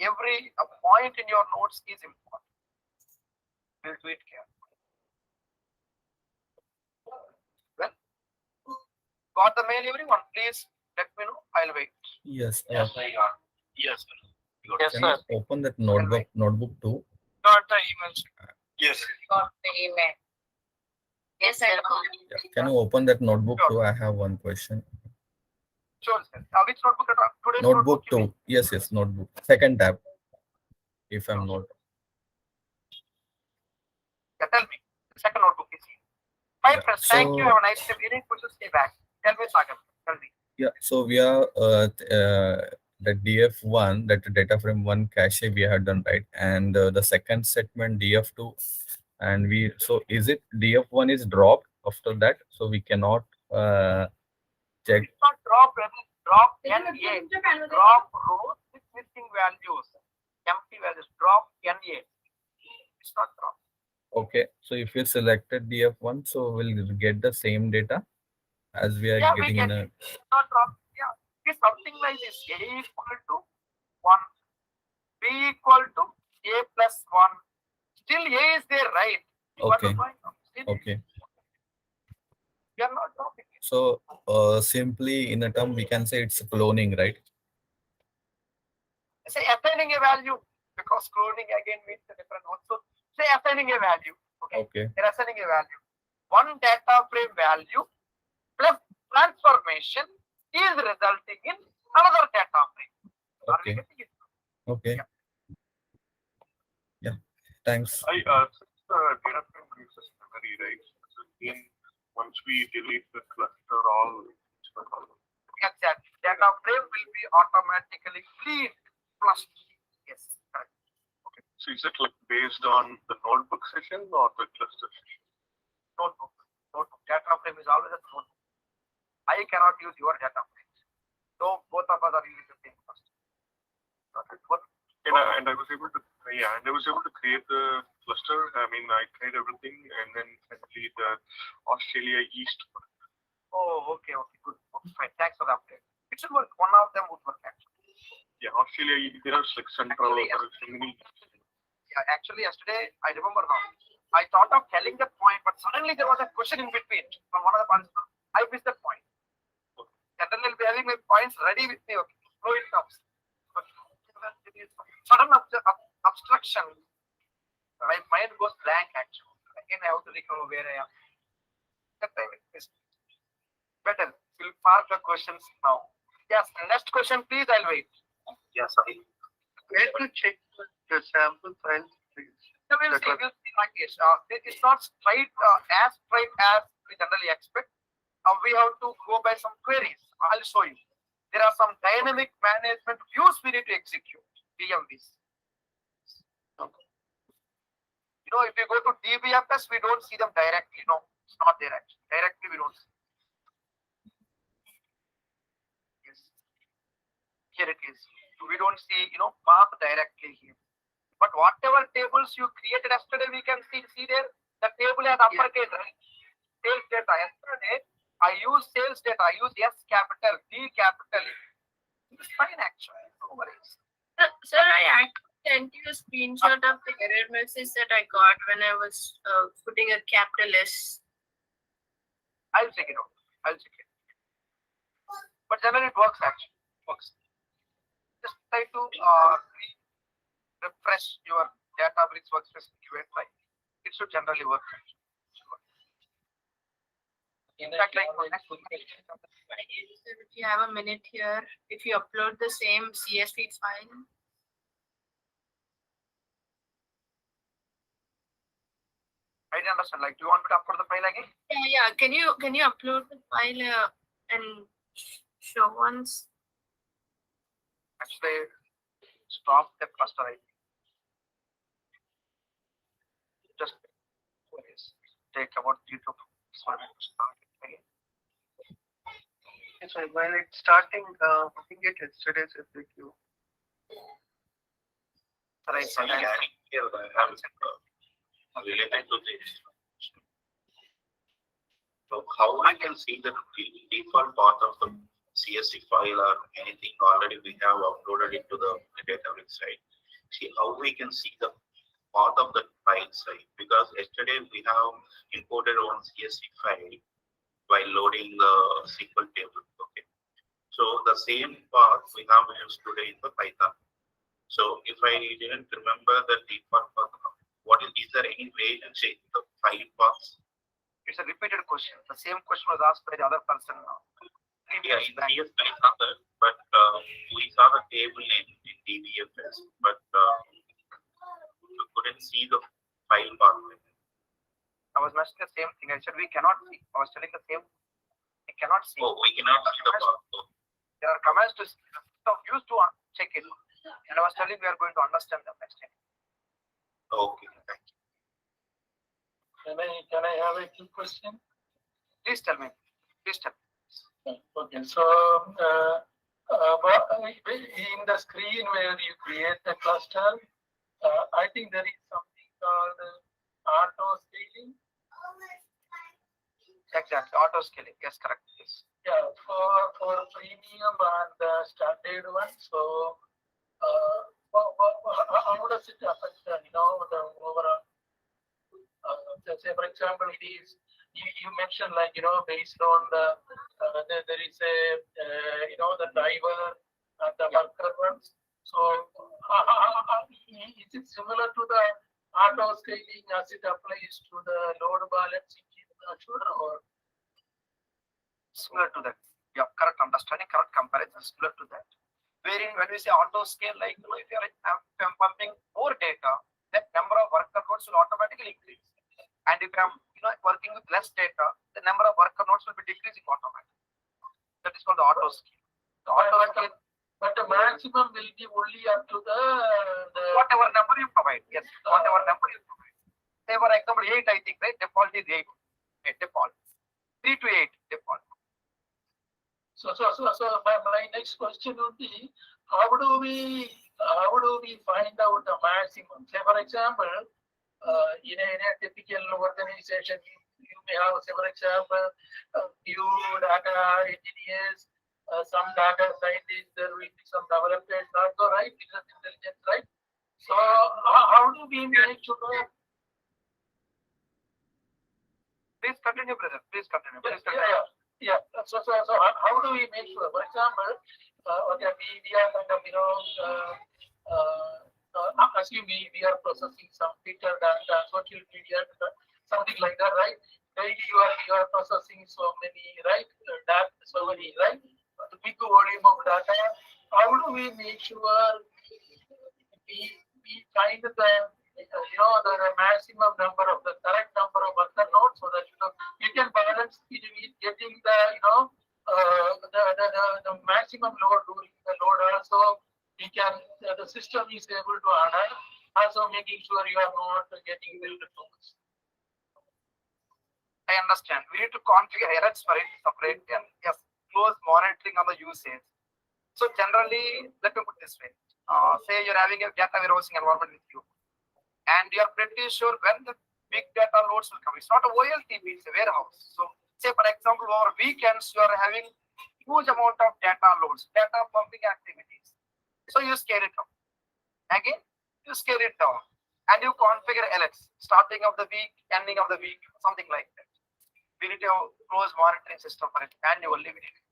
[SPEAKER 2] Every point in your notes is important. We'll do it here. Well, got the mail, everyone? Please let me know. I'll wait.
[SPEAKER 11] Yes.
[SPEAKER 8] Yes, sir.
[SPEAKER 9] Yes,
[SPEAKER 11] Can
[SPEAKER 9] sir.
[SPEAKER 11] you open that notebook 2?
[SPEAKER 9] Got the emails.
[SPEAKER 8] Yes.
[SPEAKER 6] Got the email. Yes, I know.
[SPEAKER 11] Yeah. Can you open that notebook 2? I have one question.
[SPEAKER 2] Sure, sir. Which notebook? Today's
[SPEAKER 11] Notebook
[SPEAKER 2] you mean?
[SPEAKER 11] 2. Yes, notebook. Second tab. If I'm not.
[SPEAKER 2] Yeah, tell me. The second notebook is here. My
[SPEAKER 11] Yeah,
[SPEAKER 2] friends, thank you.
[SPEAKER 11] so-
[SPEAKER 2] Have a nice day. Any questions? Stay back. Tell me, Sagar. Tell me.
[SPEAKER 11] Yeah, so we are the DF1, that data frame 1 cache we have done, right? And the second segment DF2, and so is it DF1 is dropped after that? So we cannot check.
[SPEAKER 2] It's not drop NA. Drop rows with missing values. Empty values. Drop NA. It's not drop.
[SPEAKER 11] Okay, so if you selected DF1, so we'll get the same data as we are
[SPEAKER 2] Yeah, we
[SPEAKER 11] getting
[SPEAKER 2] get
[SPEAKER 11] in a.
[SPEAKER 2] It's not drop. Yeah. It's something like this. A equal to 1. B equal to A plus 1. Still A is there, right? You got the
[SPEAKER 11] Okay.
[SPEAKER 2] point? Still
[SPEAKER 11] Okay,
[SPEAKER 2] we are not dropping it.
[SPEAKER 11] so simply in a term we can say it's cloning, right?
[SPEAKER 2] Say assigning a value because cloning again means a different one. So say assigning a value. Okay.
[SPEAKER 11] Okay,
[SPEAKER 2] They're assigning a value. One data frame value plus transformation is resulting in another data frame. Are we
[SPEAKER 11] Okay.
[SPEAKER 2] getting it?
[SPEAKER 11] Okay.
[SPEAKER 2] Yeah.
[SPEAKER 11] Yeah. Thanks.
[SPEAKER 4] Since the data frame gives us memory, right? So in, once we delete the cluster, all
[SPEAKER 2] Exactly. Data frame will be automatically cleaned. Plus, yes, correct.
[SPEAKER 4] so is it like based on the notebook session or the cluster session?
[SPEAKER 2] Notebook. Notebook. Data frame is always a notebook. I cannot use your data frame. So both of us are using the same cluster. What?
[SPEAKER 4] And I was able to, yeah, and I was able to create the cluster. I mean, I tried everything, and then suddenly the Australia East.
[SPEAKER 2] Oh, okay, good. Okay, fine. Thanks for the update. It should work. One of them would work actually.
[SPEAKER 4] Yeah, Australia, there's like central.
[SPEAKER 2] Yeah, actually, yesterday I remember now. I thought of telling that point, but suddenly there was a question in between from one of the participants. I missed that point. Generally, I'll be having my points ready with me. Okay, so it comes. Sudden obstruction. My mind goes blank actually. Again, I have to recover where I am. That I missed. Better. We'll park the questions now. Yes, next question, please. I'll wait.
[SPEAKER 5] Yes, where to check the sample files, please?
[SPEAKER 2] So we'll see like this. It's not straight as straight as we generally expect. We have to go by some queries. I'll show you. There are some dynamic management views we need to execute. DMVs. You know, if you go to DBFS, we don't see them directly. No, it's not there actually. Directly, we don't see. Yes. Here it is. We don't see, path directly here. But whatever tables you created yesterday, we can see there, the table has uppercase, right? Sales data. Yesterday, I use sales data. I use S capital, D capital. It's fine actually. No worries.
[SPEAKER 10] Sir, I sent you a screenshot of the error message that I got when I was putting a capital S.
[SPEAKER 2] I'll check it out. But generally it works actually. Just try to refresh your Databricks workspace event, right? It should generally work. In fact, like
[SPEAKER 10] If you have a minute here, if you upload the same CSV file.
[SPEAKER 2] I didn't understand. Like, do you want me to upload the file again?
[SPEAKER 10] Yeah. Can you upload the file and show once?
[SPEAKER 2] Actually, stop the cluster ID. Just take about 3 to 4 minutes to start it again.
[SPEAKER 5] Yes, while it's starting, looking at yesterday's FAQ.
[SPEAKER 2] Right,
[SPEAKER 5] Here I have related to this. So how I can see the default path of the CSV file or anything already we have uploaded into the Databricks site. See how we can see the path of the file site, because yesterday we have imported one CSV file while loading the SQL table. Okay, so the same path we have used today in the Python. So if I didn't remember the default path, is there any way to change the file paths?
[SPEAKER 2] It's a repeated question. The same question was asked by the other person now.
[SPEAKER 5] Yeah, in CSV I saw that, but we saw the table in DBFS, but we couldn't see the file path.
[SPEAKER 2] I was mentioning the same thing. I said we cannot see. I was telling the same. We cannot see.
[SPEAKER 5] Oh, we cannot see the path.
[SPEAKER 2] There are commands to use to check it. And I was telling we are going to understand them next time.
[SPEAKER 5] Okay, thank you.
[SPEAKER 7] Can I have a quick question?
[SPEAKER 2] Please tell me.
[SPEAKER 7] Okay, so in the screen where you create the cluster, I think there is something called auto scaling.
[SPEAKER 2] Exactly, auto scaling. Yes, correct. Yes.
[SPEAKER 7] Yeah, for premium and the standard one. So how does it affect the overall? Let's say, for example, it is you mentioned based on the there is a the driver and the worker ones. So is it similar to the auto scaling as it applies to the load balancing in Azure, or?
[SPEAKER 2] similar to that. Yeah, correct understanding, correct comparison, similar to that. Wherein when we say auto scale, like if you are pumping more data, that number of worker nodes will automatically increase. And if I'm working with less data, the number of worker nodes will be decreasing automatically. That is called the auto scale. The auto scale.
[SPEAKER 7] But the maximum will be only up to the
[SPEAKER 2] whatever number you provide. Yes, whatever number you provide. Say for example 8, I think, right? Default is 8. Okay, default. 3 to 8 default.
[SPEAKER 7] So my next question would be, how do we find out the maximum? Say for example, in a typical organization, you may have, say for example, a few data engineers, some data scientists, there will be some developers, also right, business intelligence, right? So how do we make sure?
[SPEAKER 2] Please continue, brother. Please continue.
[SPEAKER 7] Yeah. So how do we make sure? For example, okay, we are kind of assuming we are processing some Twitter data, social media, something like that, right? Maybe you are processing so many, right? So many, right? The big volume of data. How do we make sure we find the the maximum number of the correct number of worker nodes, so that you can balance between getting the the maximum load during the load also. We can the system is able to handle, also making sure you are not getting built too much.
[SPEAKER 2] I understand. We need to configure errors for it separate and yes, close monitoring on the usage. So generally, let me put this way. Say you're having a data warehousing environment with you, and you're pretty sure when the big data loads will come. It's not a OLTP, it's a warehouse. So say for example, over weekends, you are having huge amount of data loads, data pumping activities. So you scale it down. Again, you scale it down. And you configure alerts, starting of the week, ending of the week, something like that. We need a close monitoring system for it, manually we need it.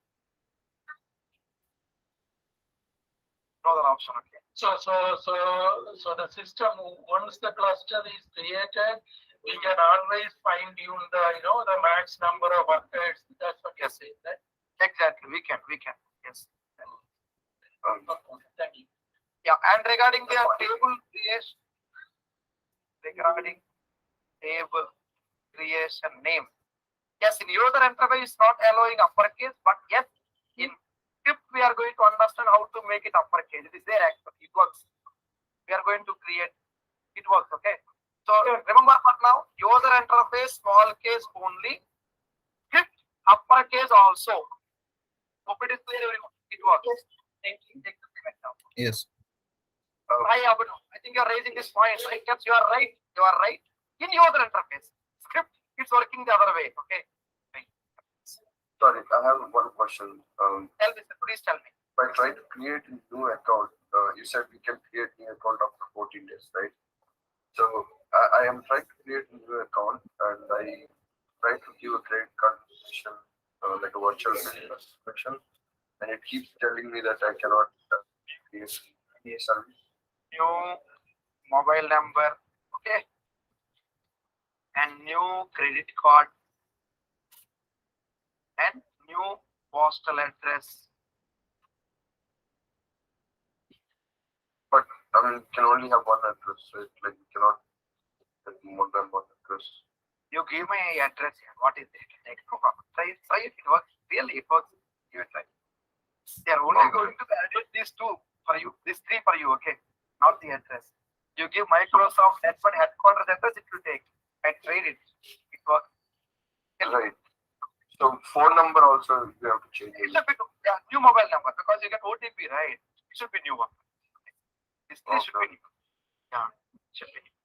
[SPEAKER 2] No other option, okay.
[SPEAKER 7] So the system, once the cluster is created, we can always fine tune the the max number of workers. That's what you're saying, right?
[SPEAKER 2] Exactly, we can, yes.
[SPEAKER 7] Okay, thank you.
[SPEAKER 2] Yeah, and regarding the table creation name. Yes, in user interface it's not allowing uppercase, but yes, in script we are going to understand how to make it uppercase. It is there actually, it works. We are going to create, it works, okay? So remember what now, user interface, small case only, script, uppercase also. Hope it is clear everyone, it works. Thank you. Take the payment now.
[SPEAKER 11] Yes.
[SPEAKER 2] Hi, Abhinav. I think you are raising this point, right? Yes, you are right. You are right. In user interface, script, it's working the other way. Okay.
[SPEAKER 5] Sorry, I have one question.
[SPEAKER 2] Tell me, sir. Please tell me.
[SPEAKER 5] If I try to create a new account, you said we can create new account after 14 days, right? So I am trying to create a new account and I try to give a credit card information, like a virtual connection, and it keeps telling me that I cannot create any service.
[SPEAKER 2] New mobile number, okay, and new credit card and new postal address.
[SPEAKER 5] But I mean, you can only have one address, right? Like you cannot have more than one address.
[SPEAKER 2] You give me address here. What is it? Like, no problem. Try it. It works. Really, it works. Give it try. They are only going to address these two for you, these three for you, okay? Not the address. You give Microsoft H1 headquarters address, it will take. I tried it. It works.
[SPEAKER 5] Right. So phone number also you have to change.
[SPEAKER 2] It should be new mobile number because you get OTP, right? It should be new one. This should be new. Yeah, it should be new.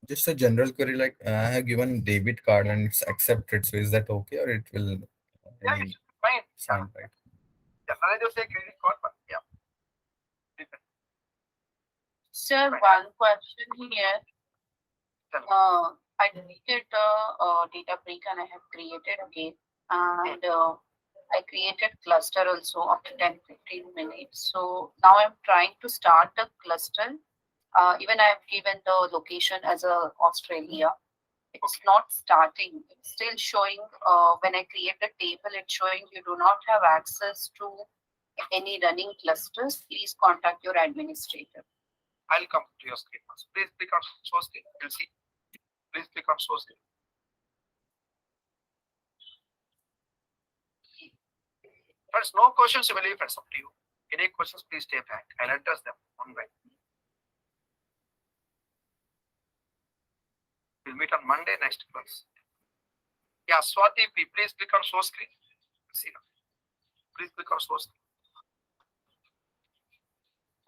[SPEAKER 11] Just a general query, like I have given debit card and it's accepted. So is that okay, or it will?
[SPEAKER 2] Yeah, it should be fine.
[SPEAKER 11] Fine, right?
[SPEAKER 2] Yeah, I just say credit card, but yeah. Different.
[SPEAKER 6] Sir, one question here. I deleted the data break and I have created again. And I created cluster also after 10-15 minutes. So now I'm trying to start the cluster. Even I have given the location as Australia. It's not starting, it's still showing, when I create the table, it's showing you do not have access to any running clusters. Please contact your administrator.
[SPEAKER 2] I'll come to your screen first. Please click on show screen. You'll see. Please click on show screen. Friends, no questions you will leave, friends, up to you. Any questions, please stay back. I'll address them one by. We'll meet on Monday next class. Yeah, Swati, please click on show screen. See now. Please click on show screen.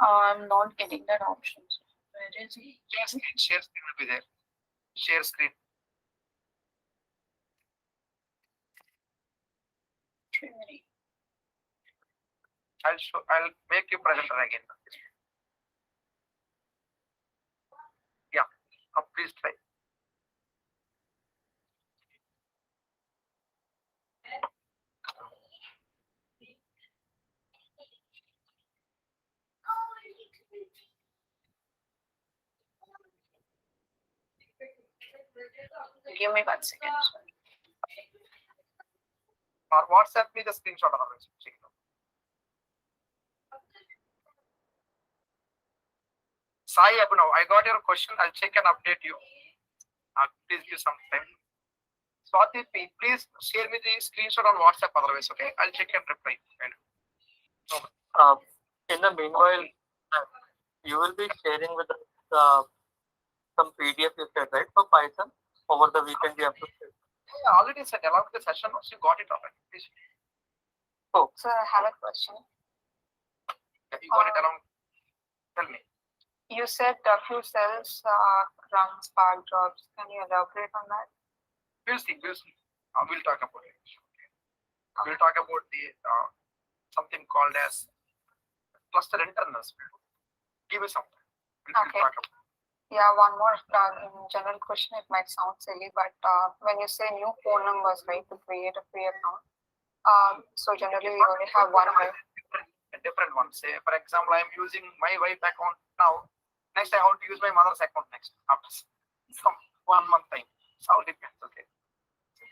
[SPEAKER 6] I'm not getting that option. Where is it?
[SPEAKER 2] Share screen will be there. Share screen. I'll make you presenter again. Yeah, please try.
[SPEAKER 6] Give me 1 second.
[SPEAKER 2] Or WhatsApp me the screenshot of it. Sai Abhinav, I got your question. I'll check and update you. Please give some time. Swati, please share me the screenshot on WhatsApp otherwise, okay? I'll check and reply.
[SPEAKER 9] In the meanwhile, you will be sharing with us some PDF you said, right, for Python over the weekend. You have to share.
[SPEAKER 2] I already said along with the session, so you got it already. Please.
[SPEAKER 3] So I have a question.
[SPEAKER 2] Yeah, you got it along. Tell me.
[SPEAKER 3] You said a few cells run Spark jobs. Can you elaborate on that?
[SPEAKER 2] We'll see. We'll talk about it. Okay. We'll talk about the something called as cluster internals. Give me some time. We'll
[SPEAKER 3] Okay.
[SPEAKER 2] talk about it.
[SPEAKER 3] Yeah, one more general question. It might sound silly, but when you say new phone numbers, right, to create a free account, so generally we only have one, right?
[SPEAKER 2] A different one. Say, for example, I am using my wife account now. Next, I have to use my mother's account next after some 1 month time. So it depends. Okay.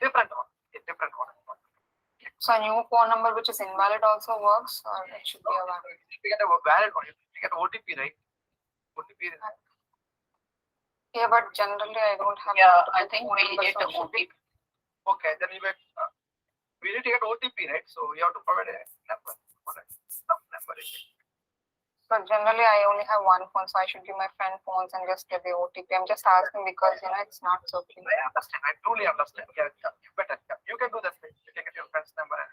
[SPEAKER 2] Different one. A different one.
[SPEAKER 3] So a new phone number which is invalid also works, or it should be a valid?
[SPEAKER 2] If you get a valid one, you get OTP, right? OTP.
[SPEAKER 3] Yeah, but generally I don't have.
[SPEAKER 6] Yeah, I think
[SPEAKER 3] phone
[SPEAKER 6] we'll
[SPEAKER 3] number,
[SPEAKER 6] get
[SPEAKER 3] so
[SPEAKER 6] a
[SPEAKER 3] it should be-
[SPEAKER 6] OTP.
[SPEAKER 2] Okay, then we need to get OTP, right? So you have to provide a number. Some number.
[SPEAKER 3] So generally I only have one phone, so I should give my friend phones and just get the OTP. I'm just asking because it's not so clear.
[SPEAKER 2] I understand. I truly understand. Yeah, you better. Yeah. You can do that. You can get your friend's number and